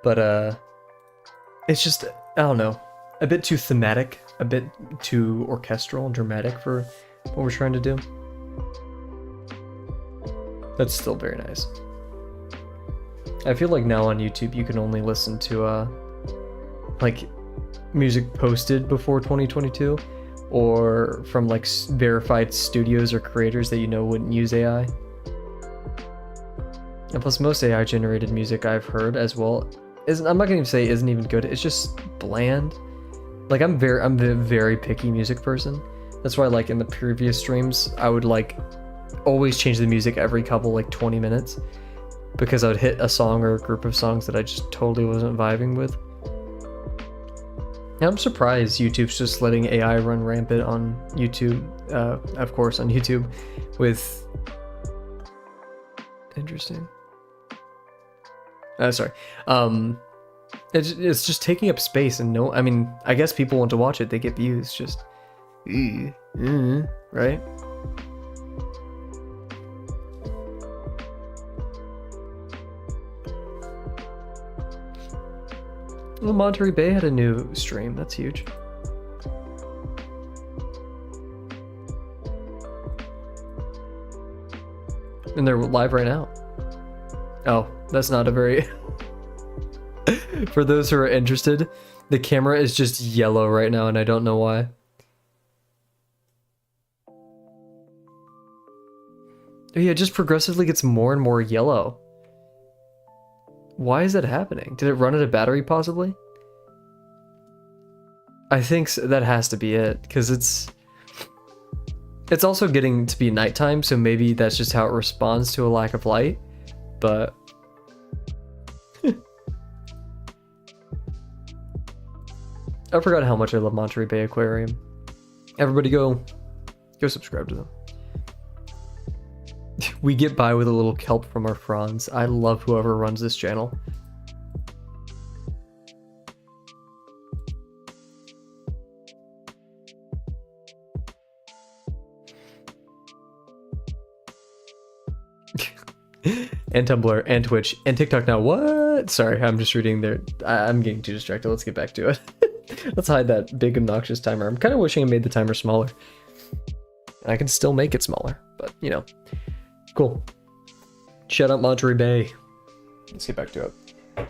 But it's just, I don't know, a bit too thematic, a bit too orchestral and dramatic for what we're trying to do. That's still very nice. I feel like now on YouTube you can only listen to like music posted before 2022 or from like verified studios or creators that you know wouldn't use AI. And plus most AI generated music I've heard as well isn't, I'm not gonna say isn't even good, it's just bland. Like I'm a very picky music person. That's why like in the previous streams I would like always change the music every couple like 20 minutes because I would hit a song or a group of songs that I just totally wasn't vibing with. And I'm surprised YouTube's just letting AI run rampant on YouTube, of course on YouTube, with... Interesting. Sorry. It's just taking up space, and no, I mean, I guess people want to watch it. They get views. Just, right? Well, Monterey Bay had a new stream. That's huge. And they're live right now. Oh, that's not a very... For those who are interested, the camera is just yellow right now, and I don't know why. Yeah, it just progressively gets more and more yellow. Why is that happening? Did it run out of battery, possibly? I think that has to be it, because it's also getting to be nighttime, so maybe that's just how it responds to a lack of light, but... I forgot how much I love Monterey Bay Aquarium. Everybody go subscribe to them. We get by with a little kelp from our fronds. I love whoever runs this channel. And Tumblr, and Twitch, and TikTok now. What? Sorry, I'm just reading there. I'm getting too distracted. Let's get back to it. Let's hide that big obnoxious timer. I'm kind of wishing I made the timer smaller. I can still make it smaller, but you know. Cool. Shout out Monterey Bay. Let's get back to it.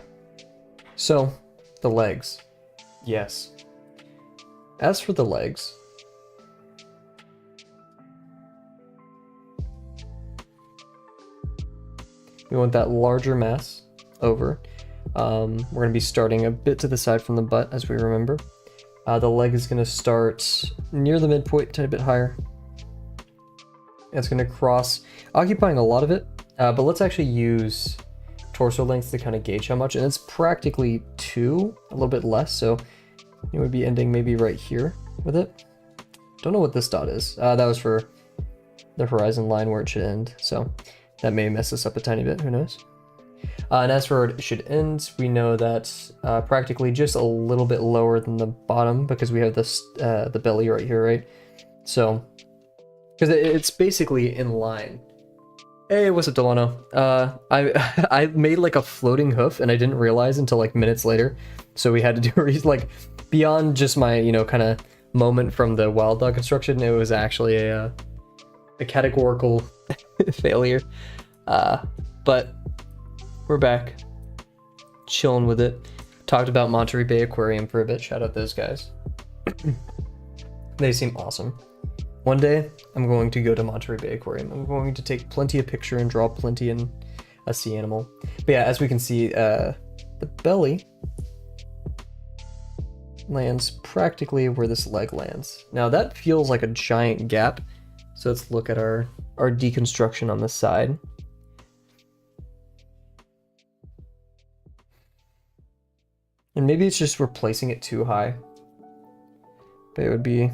So, the legs. Yes. As for the legs, we want that larger mass over. We're going to be starting a bit to the side from the butt, as we remember. The leg is going to start near the midpoint, a tiny bit higher. It's going to cross, occupying a lot of it, but let's actually use torso length to kind of gauge how much, and it's practically 2, a little bit less, so it would be ending maybe right here with it. Don't know what this dot is. That was for the horizon line where it should end, so that may mess us up a tiny bit, who knows. And as for where it should end, we know that practically just a little bit lower than the bottom, because we have this the belly right here, right? So, because it's basically in line. Hey, what's up, Delano? I made like a floating hoof, and I didn't realize until like minutes later. So we had to do like beyond just my kind of moment from the wild dog construction. It was actually a categorical failure. But we're back, chilling with it. Talked about Monterey Bay Aquarium for a bit. Shout out those guys. They seem awesome. One day, I'm going to go to Monterey Bay Aquarium. I'm going to take plenty of picture and draw plenty in a sea animal. But yeah, as we can see, the belly lands practically where this leg lands. Now that feels like a giant gap. So let's look at our deconstruction on the side. And maybe it's just we're placing it too high. But it would be...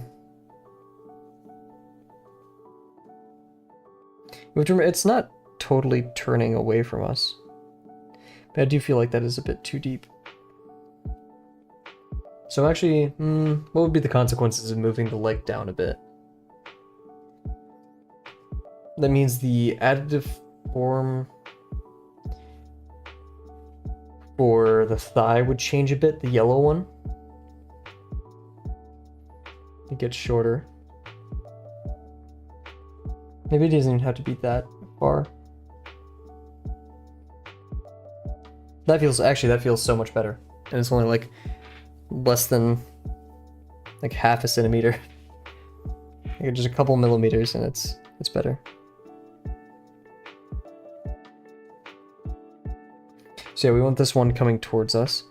It's not totally turning away from us. But I do feel like that is a bit too deep. So actually, what would be the consequences of moving the leg down a bit? That means the additive form for the thigh would change a bit, the yellow one. It gets shorter. Maybe it doesn't even have to be that far. That feels so much better. And it's only like less than like half a centimeter. Like just a couple millimeters, and it's better. So yeah, we want this one coming towards us.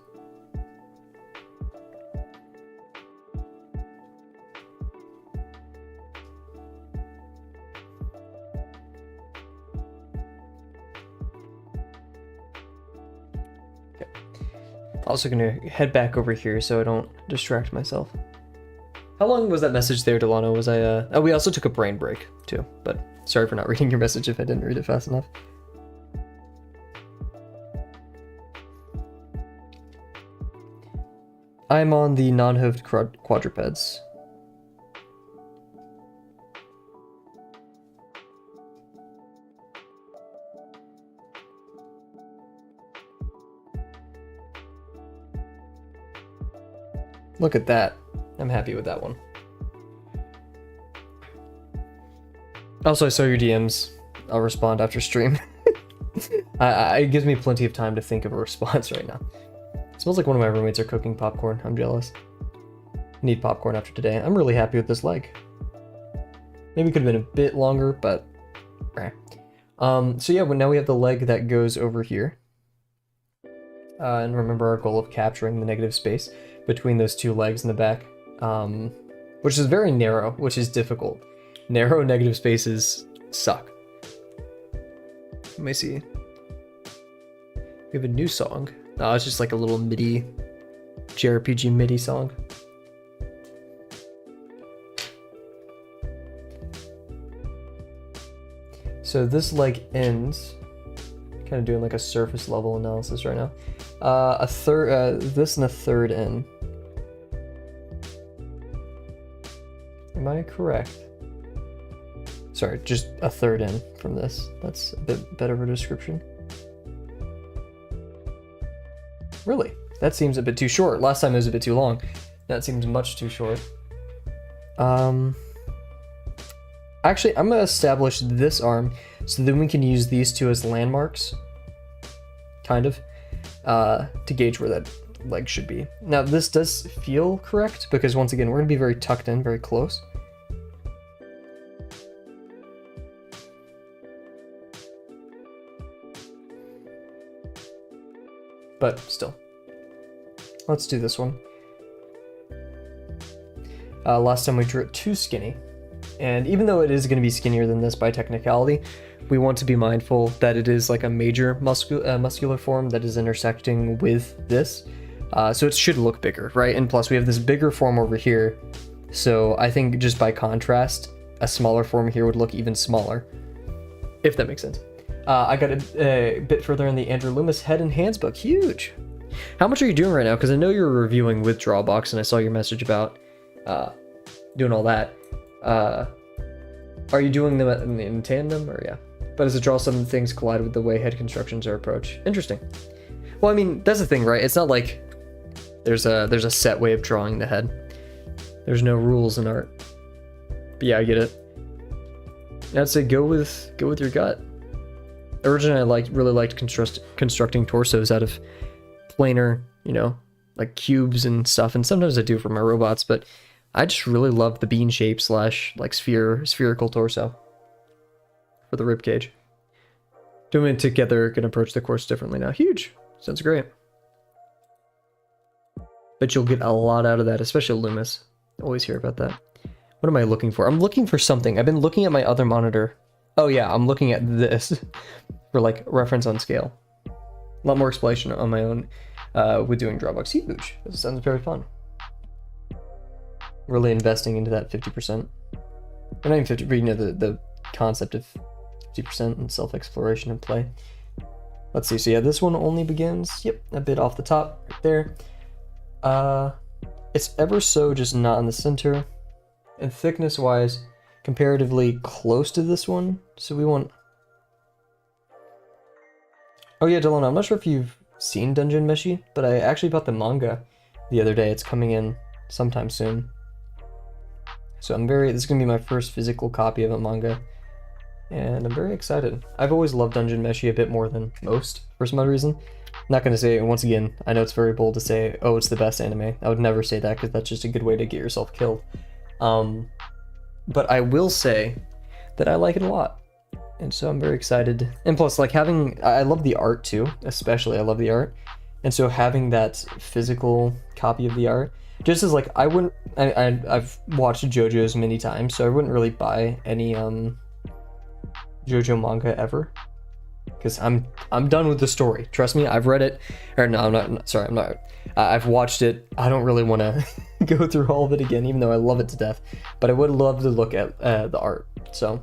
Okay. Also gonna head back over here so I don't distract myself. How long was that message there, Delano? Was I, Oh, we also took a brain break, too. But sorry for not reading your message if I didn't read it fast enough. I'm on the non-hoofed quadrupeds. Look at that. I'm happy with that one. Also, I saw your DMs. I'll respond after stream. It gives me plenty of time to think of a response right now. It smells like one of my roommates are cooking popcorn. I'm jealous. Need popcorn after today. I'm really happy with this leg. Maybe it could have been a bit longer, but... so yeah, well, now we have the leg that goes over here. And remember our goal of capturing the negative space between those two legs in the back, which is very narrow, which is difficult. Narrow negative spaces suck. Let me see. We have a new song. Oh, it's just like a little MIDI, JRPG MIDI song. So this leg ends, kind of doing like a surface level analysis right now. This and a third in. Am I correct? Sorry, just a third in from this. That's a bit better of a description. Really? That seems a bit too short. Last time it was a bit too long. That seems much too short. Actually, I'm gonna establish this arm so then we can use these two as landmarks, kind of, to gauge where that leg should be. Now, this does feel correct because once again, we're gonna be very tucked in, very close. But still, let's do this one. Last time we drew it too skinny, and even though it is going to be skinnier than this by technicality, we want to be mindful that it is like a major muscular form that is intersecting with this, so it should look bigger, right? And plus we have this bigger form over here, so I think just by contrast, a smaller form here would look even smaller, if that makes sense. I got a bit further in the Andrew Loomis Head and Hands book. Huge! How much are you doing right now? Because I know you're reviewing with Drawbox, and I saw your message about doing all that. Are you doing them in tandem, or yeah? But as a draw, some things collide with the way head constructions are approached. Interesting. Well, I mean, that's the thing, right? It's not like there's a set way of drawing the head. There's no rules in art. But yeah, I get it. I'd say go with your gut. Originally, I really liked constructing torsos out of planar, like cubes and stuff, and sometimes I do for my robots, but I just really love the bean shape / like spherical torso for the rib cage. Doing it together can approach the course differently now. Huge. Sounds great. Bet you'll get a lot out of that, especially Loomis. Always hear about that. What am I looking for? I'm looking for something. I've been looking at my other monitor. Oh yeah, I'm looking at this for like reference on scale. A lot more explanation on my own with doing Drawbox. Huge. This sounds very fun. Really investing into that 50%. Or not even 50, but the concept of 50% and self-exploration and play. Let's see. So yeah, this one only begins, yep, a bit off the top right there. It's ever so just not in the center. And thickness-wise, comparatively close to this one. So we want... Oh yeah, Delano, I'm not sure if you've seen Dungeon Meshi, but I actually bought the manga the other day. It's coming in sometime soon. So this is going to be my first physical copy of a manga, and I'm very excited. I've always loved Dungeon Meshi a bit more than most, for some odd reason. I'm not going to say, once again, I know it's very bold to say, oh, it's the best anime. I would never say that, because that's just a good way to get yourself killed. But I will say that I like it a lot, and so I'm very excited. And plus, like, I love the art too, especially I love the art, and so having that physical copy of the art, just as like, I've watched JoJo's many times, so I wouldn't really buy any JoJo manga ever, because I'm done with the story. Trust me, I've read it, or no, I'm not. Sorry, I'm not. I've watched it. I don't really want to go through all of it again, even though I love it to death. But I would love to look at the art. So.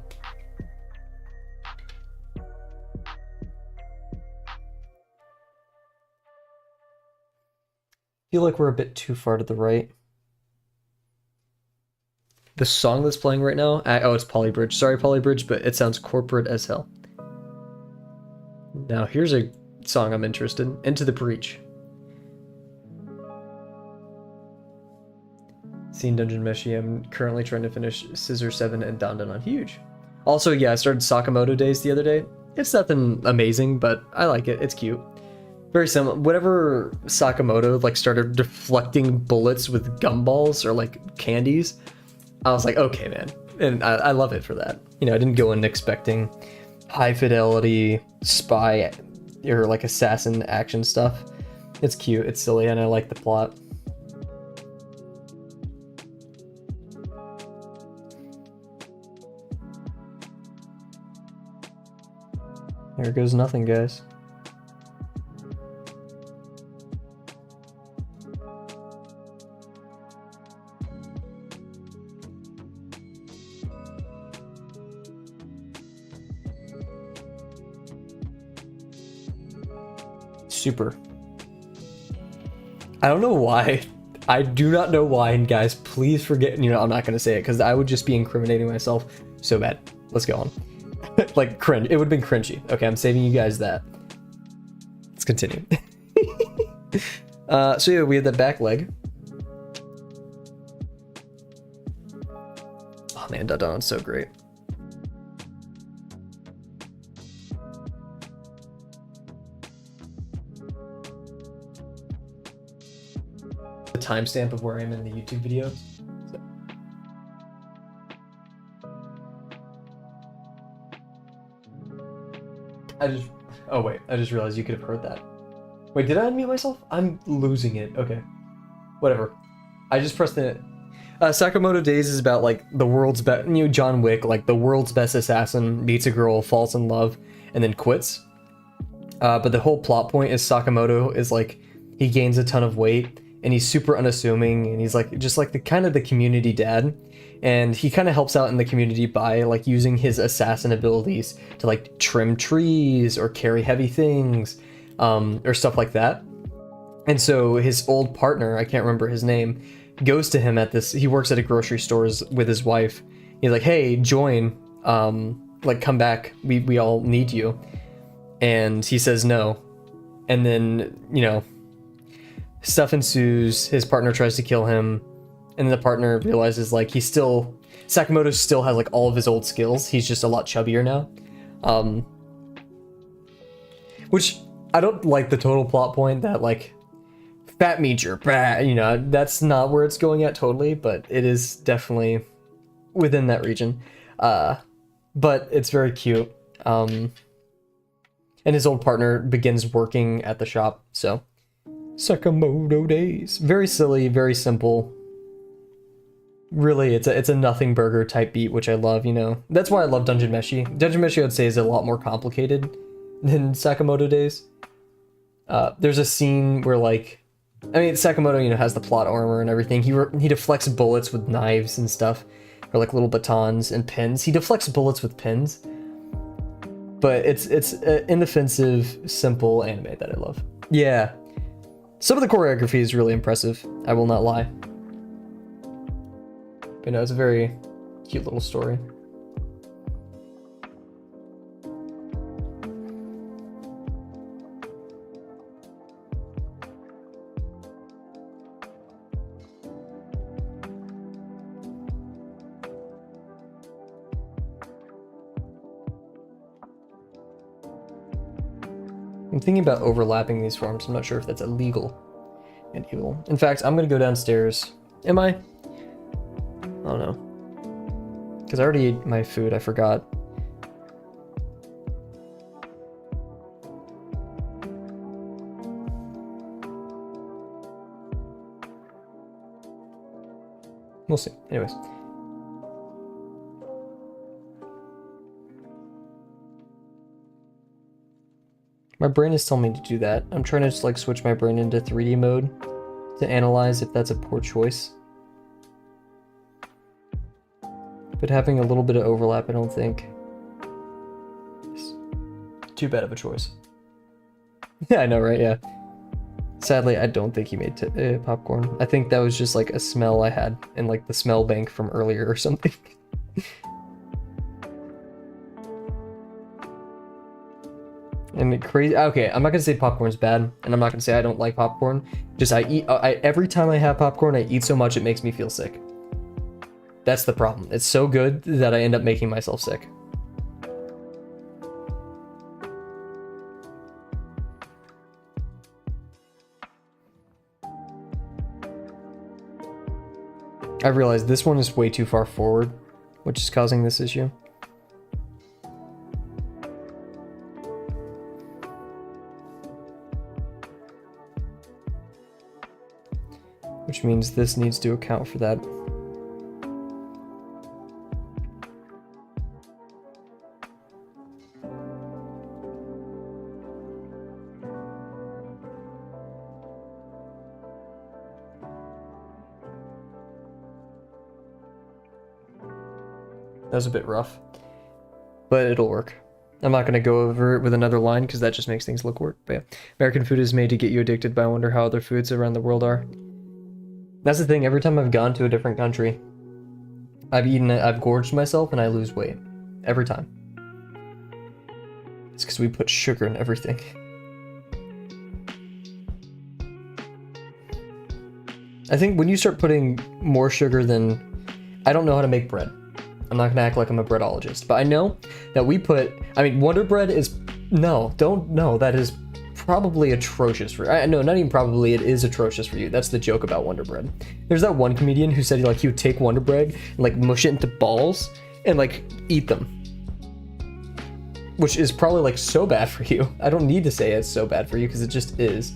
feel like we're a bit too far to the right. The song that's playing right now, oh, it's Polybridge. Sorry, Polybridge, but it sounds corporate as hell. Now, here's a song I'm interested in. Into the Breach. Seen Dungeon Meshi. I'm currently trying to finish Scissor 7 and Dandan on Huge. Also, yeah, I started Sakamoto Days the other day. It's nothing amazing, but I like it. It's cute. Very similar. Whenever Sakamoto like started deflecting bullets with gumballs or like candies, I was like, okay, man. And I love it for that. You know, I didn't go in expecting high fidelity spy or like assassin action stuff. It's cute, it's silly, and I like the plot. There goes nothing, guys. Super. I don't know why. I do not know why, and guys, please forget, you know, I'm not going to say it because I would just be incriminating myself so bad. Let's go on. Like, cringe. It would have been cringy. Okay, I'm saving you guys that. Let's continue. So yeah, we had that back leg. Oh man, Dadon's so great. The timestamp of where I am in the YouTube video. Oh wait, I just realized you could have heard that. Wait, did I unmute myself? I'm losing it. Okay. Whatever. I just pressed the... Sakamoto Days is about, like, the world's best... You know, John Wick, like, the world's best assassin meets a girl, falls in love, and then quits. But the whole plot point is Sakamoto is, like, he gains a ton of weight, and he's super unassuming, and he's, like, just, like, the kind of the community dad. And he kind of helps out in the community by, like, using his assassin abilities to, like, trim trees or carry heavy things, or stuff like that. And so his old partner, I can't remember his name, goes to him at this, he works at a grocery store with his wife. He's like, hey, join, like, come back, we all need you. And he says no. And then, you know, stuff ensues, his partner tries to kill him, and then the partner realizes, like, Sakamoto still has, like, all of his old skills, he's just a lot chubbier now. Which, I don't like the total plot point that, like, fat means you're bad, you know, that's not where it's going at totally, but it is definitely within that region. But it's very cute. And his old partner begins working at the shop, so. Sakamoto Days. Very silly, very simple. Really, it's a nothing burger type beat, which I love, you know. That's why I love Dungeon Meshi. Dungeon Meshi, I would say, is a lot more complicated than Sakamoto Days. There's a scene where, like, I mean, Sakamoto, you know, has the plot armor and everything. He deflects bullets with knives and stuff, or like little batons and pins. He deflects bullets with pins, but it's an inoffensive, simple anime that I love. Yeah, some of the choreography is really impressive. I will not lie. But no, it's a very cute little story. I'm thinking about overlapping these forms. I'm not sure if that's illegal and evil. In fact, I'm gonna go downstairs. Am I? I don't know. Because I already ate my food, I forgot. We'll see. Anyways. My brain is telling me to do that. I'm trying to just like switch my brain into 3D mode to analyze if that's a poor choice. But having a little bit of overlap, I don't think is too bad of a choice. Yeah, I know, right? Yeah. Sadly, I don't think he made popcorn. I think that was just like a smell I had in like the smell bank from earlier or something. And crazy. Okay, I'm not gonna say popcorn's bad, and I'm not gonna say I don't like popcorn. Just every time I have popcorn, I eat so much it makes me feel sick. That's the problem. It's so good that I end up making myself sick. I realized this one is way too far forward, which is causing this issue. Which means this needs to account for that. That was a bit rough, but it'll work. I'm not going to go over it with another line because that just makes things look worse. But yeah, American food is made to get you addicted, but I wonder how other foods around the world are. That's the thing, every time I've gone to a different country, I've gorged myself and I lose weight. Every time. It's because we put sugar in everything. I think when you start putting more sugar than... I don't know how to make bread. I'm not gonna act like I'm a breadologist, but I know that we put... I mean, Wonder Bread is... No, that is probably atrocious for... No, not even probably, it is atrocious for you. That's the joke about Wonder Bread. There's that one comedian who said he would take Wonder Bread and like mush it into balls and like eat them. Which is probably like so bad for you. I don't need to say it's so bad for you because it just is.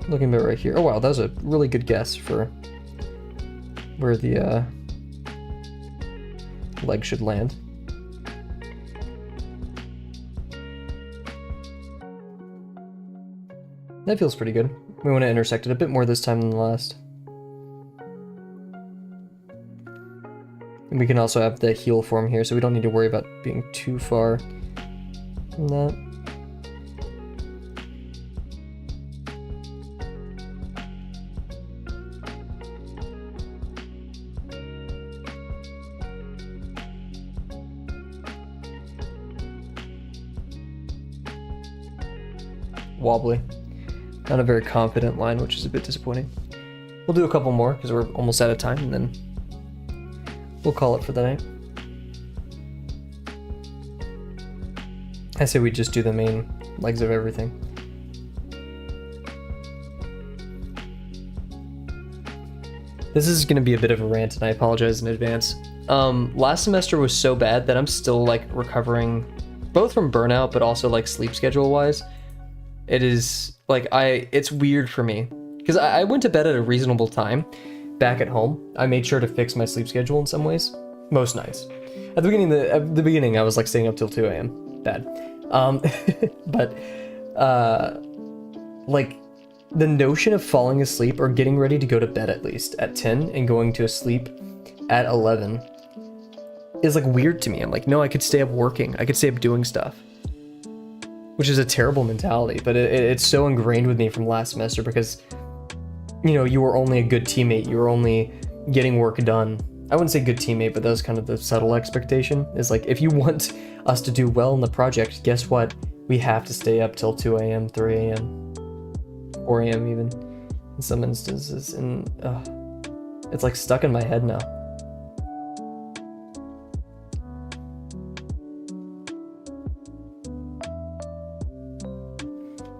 Looking at it right here. Oh wow, that was a really good guess for where the leg should land. That feels pretty good. We want to intersect it a bit more this time than the last. And we can also have the heel form here, so we don't need to worry about being too far from that. Wobbly. Not a very confident line, which is a bit disappointing. We'll do a couple more because we're almost out of time, and then we'll call it for the night. I say we just do the main legs of everything. This is going to be a bit of a rant, and I apologize in advance. Last semester was so bad that I'm still like recovering, both from burnout, but also like sleep schedule wise. It is like it's weird for me because I went to bed at a reasonable time back at home. I made sure to fix my sleep schedule in some ways, most nights. At the beginning, I was like staying up till 2 a.m. Bad, but like the notion of falling asleep or getting ready to go to bed at least at 10 and going to sleep at 11 is like weird to me. I'm like, no, I could stay up working. I could stay up doing stuff. Which is a terrible mentality, but it's so ingrained with me from last semester because, you know, you were only a good teammate. You were only getting work done. I wouldn't say good teammate, but that was kind of the subtle expectation. Is like, if you want us to do well in the project, guess what? We have to stay up till 2 a.m., 3 a.m., 4 a.m. even, in some instances. And it's like stuck in my head now.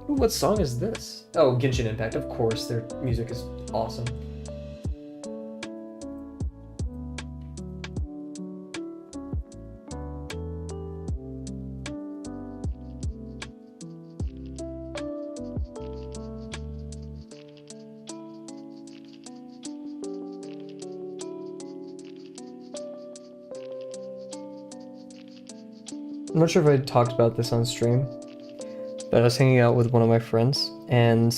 What song is this? Oh, Genshin Impact. Of course, their music is awesome. I'm not sure if I talked about this on stream, but I was hanging out with one of my friends, and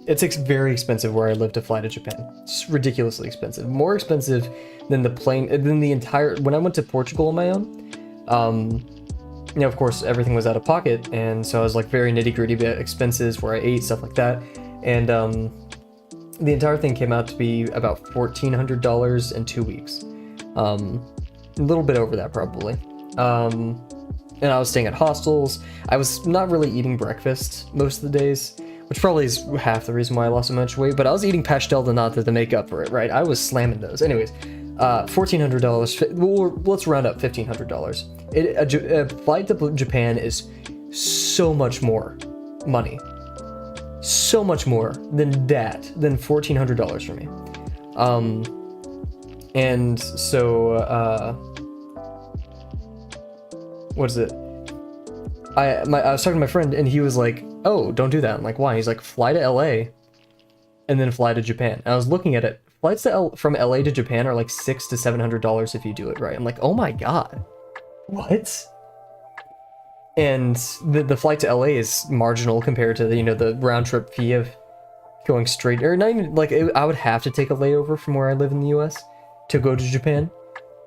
it It's very expensive where I live to fly to Japan. It's ridiculously expensive. More expensive than the plane, than the entire, when I went to Portugal on my own, you know, of course, everything was out of pocket, and so I was like very nitty-gritty about expenses, where I ate, stuff like that, and the entire thing came out to be about $1,400 in 2 weeks. A little bit over that, probably. And I was staying at hostels. I was not really eating breakfast most of the days, which probably is half the reason why I lost so much weight, but I was eating pastel de nata to make up for it, right? I was slamming those. Anyways, $1,400, well, let's round up $1,500. A flight to Japan is so much more money. So much more than $1,400 for me. And so, what is it? I was talking to my friend, and he was like, oh, don't do that. I'm like, why? He's like, fly to LA and then fly to Japan. And I was looking at it. Flights to from LA to Japan are like $600 to $700 if you do it right. I'm like, oh my god, what? And the flight to LA is marginal compared to the, you know, the round trip fee of going straight, or not even like I would have to take a layover from where I live in the US to go to Japan.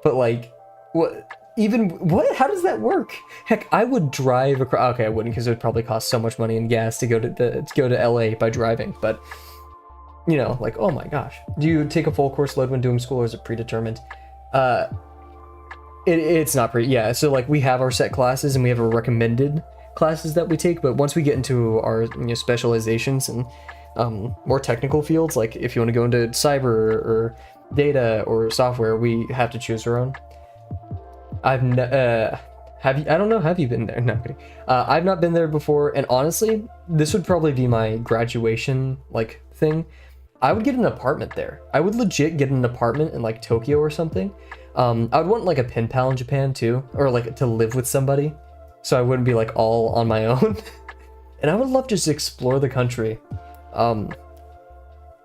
But like, what? Even what? How does that work? Heck, I would drive across. Okay, I wouldn't, because it would probably cost so much money in gas to go to LA by driving. But you know, like, oh my gosh, do you take a full course load when doing school, or is it predetermined? It's not yeah. So like, we have our set classes and we have our recommended classes that we take. But once we get into our, you know, specializations and more technical fields, like if you want to go into cyber or data or software, we have to choose our own. Have you? I don't know. Have you been there? No, I'm kidding. I've not been there before, and honestly, this would probably be my graduation like thing. I would get an apartment there. I would legit get an apartment in like Tokyo or something. I would want like a pen pal in Japan too, or like to live with somebody, so I wouldn't be like all on my own. And I would love to just explore the country. You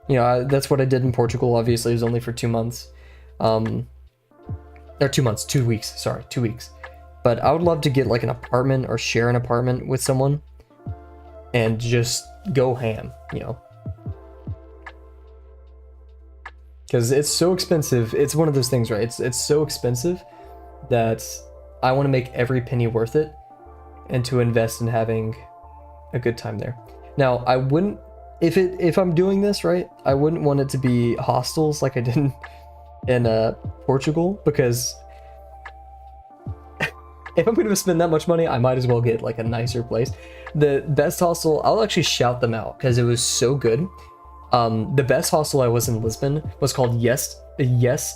know, that's what I did in Portugal. Obviously, it was only for 2 months. Or 2 months, 2 weeks, sorry, 2 weeks. But I would love to get like an apartment or share an apartment with someone and just go ham, you know. Because it's so expensive. It's one of those things, right? It's so expensive that I want to make every penny worth it and to invest in having a good time there. Now, I wouldn't, if I'm doing this, right, I wouldn't want it to be hostels like I did in Portugal, because if I'm going to spend that much money, I might as well get like a nicer place. The best hostel, I'll actually shout them out because it was so good. The best hostel I was in Lisbon was called Yes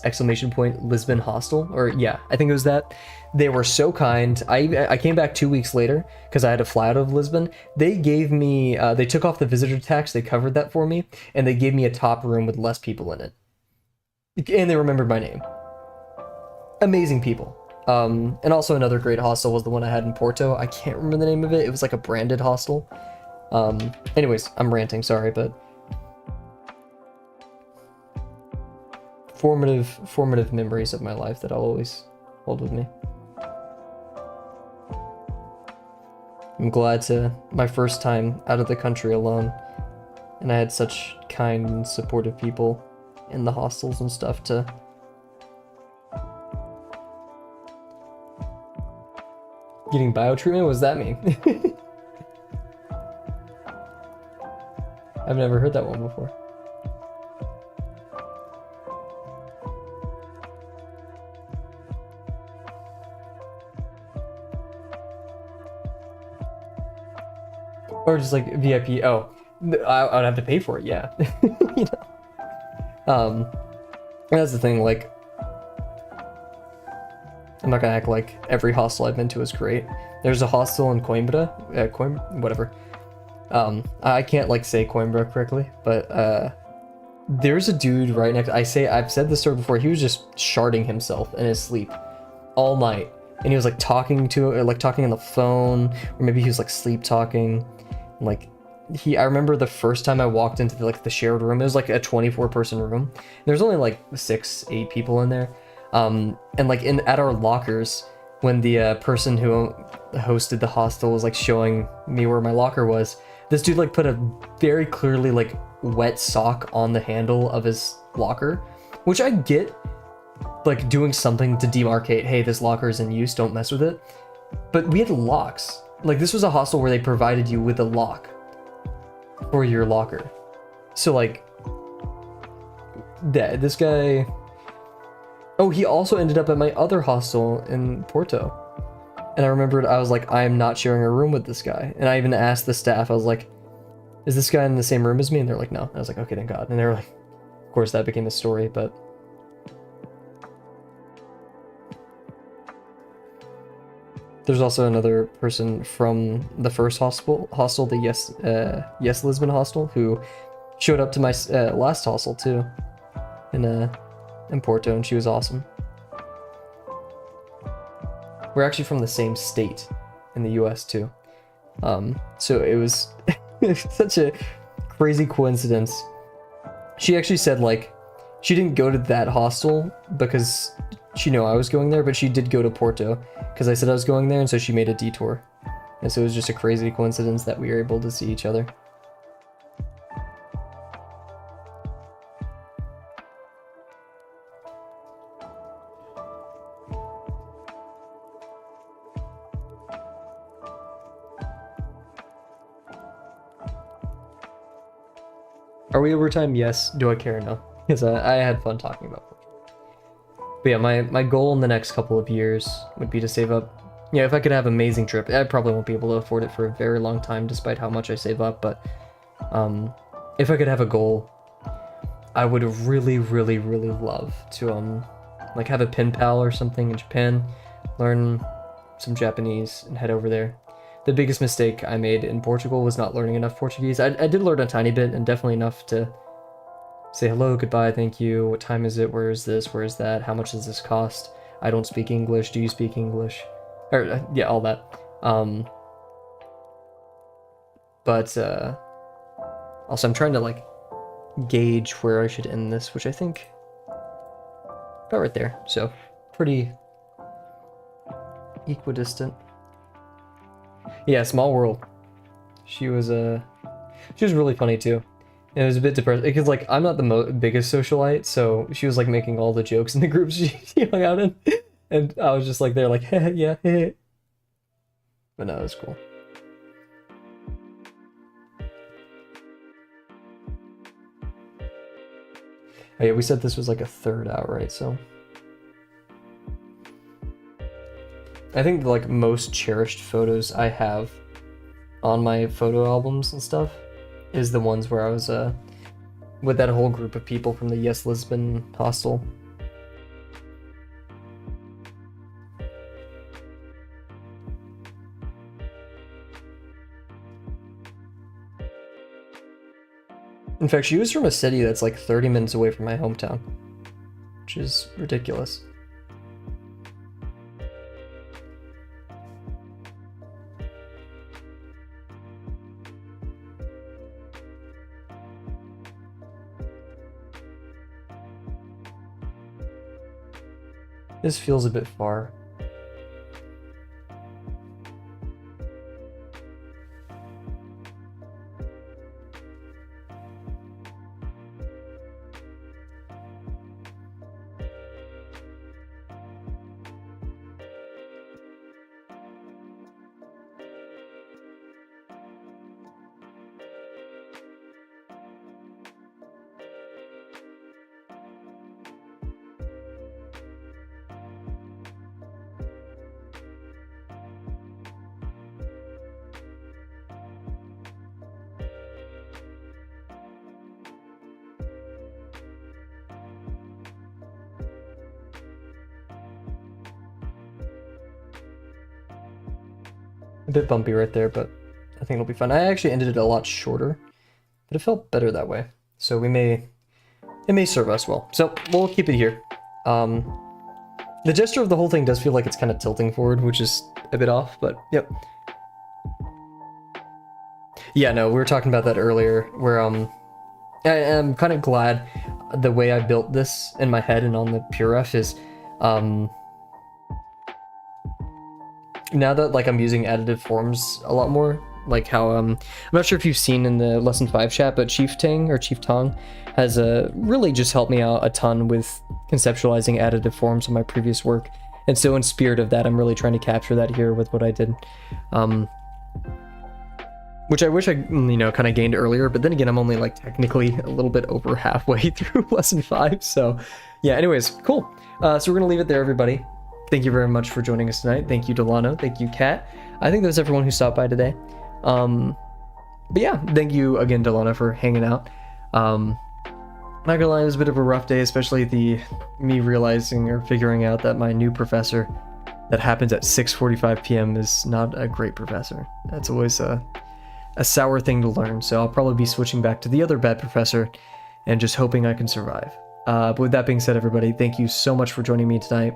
exclamation point Lisbon Hostel, or yeah, I think it was that. They were so kind. I came back 2 weeks later because I had to fly out of Lisbon. They gave me, they took off the visitor tax, they covered that for me, and they gave me a top room with less people in it. And they remembered my name. Amazing people. And also another great hostel was the one I had in Porto. I can't remember the name of it. It was like a branded hostel. Anyways, I'm ranting, sorry, but formative memories of my life that I'll always hold with me. I'm glad to my first time out of the country alone, and I had such kind and supportive people in the hostels and stuff to getting biotreatment. What does that mean? I've never heard that one before. Or just like VIP. Oh, I'd have to pay for it. Yeah. You know? And that's the thing, like, I'm not gonna act like every hostel I've been to is great. There's a hostel in Coimbra, whatever. I can't like say Coimbra correctly, but there's a dude right next. I've said this story before. He was just sharding himself in his sleep all night, and he was like talking on the phone, or maybe he was like sleep talking, like. I remember the first time I walked into the shared room, it was like a 24-person room. There's only like 6-8 people in there. And like at our lockers, when the person who hosted the hostel was like showing me where my locker was, this dude like put a very clearly like wet sock on the handle of his locker, which I get, like doing something to demarcate, hey, this locker is in use, don't mess with it. But we had locks. Like, this was a hostel where they provided you with a lock for your locker. So like, yeah, this guy, oh, he also ended up at my other hostel in Porto. And I remembered, I was like, I'm not sharing a room with this guy. And I even asked the staff, I was like, is this guy in the same room as me? And they're like, no. And I was like, okay, thank God. And they were like, of course that became a story, but. There's also another person from the first hostel, the Yes Lisbon hostel, who showed up to my last hostel too, in Porto, and she was awesome. We're actually from the same state in the US too. So it was such a crazy coincidence. She actually said, like, she didn't go to that hostel because she knew I was going there, but she did go to Porto because I said I was going there, and so she made a detour. And so it was just a crazy coincidence that we were able to see each other. Are we over time? Yes. Do I care? No. Because I had fun talking about it. But yeah, my goal in the next couple of years would be to save up. Yeah, if I could have an amazing trip, I probably won't be able to afford it for a very long time, despite how much I save up. But if I could have a goal, I would really, really, really love to like have a pen pal or something in Japan, learn some Japanese, and head over there. The biggest mistake I made in Portugal was not learning enough Portuguese. I did learn a tiny bit, and definitely enough to say hello, goodbye, thank you, what time is it, where is this, where is that, how much does this cost, I don't speak English, do you speak English, or yeah, all that. But also I'm trying to like gauge where I should end this, which I think about right there, so pretty equidistant. Yeah, Small World. She was really funny too. And it was a bit depressing because like I'm not the biggest socialite, so she was like making all the jokes in the groups she hung out in, and I was just like there like yeah, but no, it was cool. Oh yeah, we said this was like a third out, right? So I think like most cherished photos I have on my photo albums and stuff is the ones where I was with that whole group of people from the Yes Lisbon hostel. In fact, she was from a city that's like 30 minutes away from my hometown, which is ridiculous. This feels a bit far. A bit bumpy right there, but I think it'll be fun. I actually ended it a lot shorter, but it felt better that way. So it may serve us well. So we'll keep it here. The gesture of the whole thing does feel like it's kind of tilting forward, which is a bit off, but yep. Yeah, no, we were talking about that earlier, where I am kind of glad the way I built this in my head and on the PureRef is now that like I'm using additive forms a lot more, like how I'm not sure if you've seen in the lesson 5 chat, but Chief Ting or Chief Tong has really just helped me out a ton with conceptualizing additive forms in my previous work. And so in spirit of that, I'm really trying to capture that here with what I did. Which I wish I, kind of gained earlier, but then again, I'm only like technically a little bit over halfway through lesson 5. So yeah, anyways, cool. So we're going to leave it there, everybody. Thank you very much for joining us tonight. Thank you, Delano. Thank you, Kat. I think that's everyone who stopped by today. But yeah, thank you again, Delano, for hanging out. Not gonna lie, it was a bit of a rough day, especially me realizing or figuring out that my new professor that happens at 6:45 p.m. is not a great professor. That's always a sour thing to learn, so I'll probably be switching back to the other bad professor and just hoping I can survive. But with that being said, everybody, thank you so much for joining me tonight.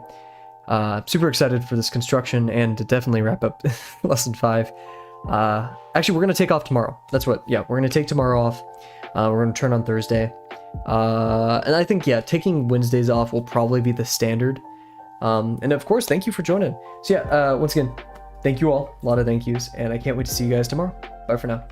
Super excited for this construction and to definitely wrap up lesson 5. Actually, we're going to take off tomorrow. We're going to take tomorrow off. We're going to turn on Thursday. And I think, taking Wednesdays off will probably be the standard. And of course, thank you for joining. So once again, thank you all. A lot of thank yous, and I can't wait to see you guys tomorrow. Bye for now.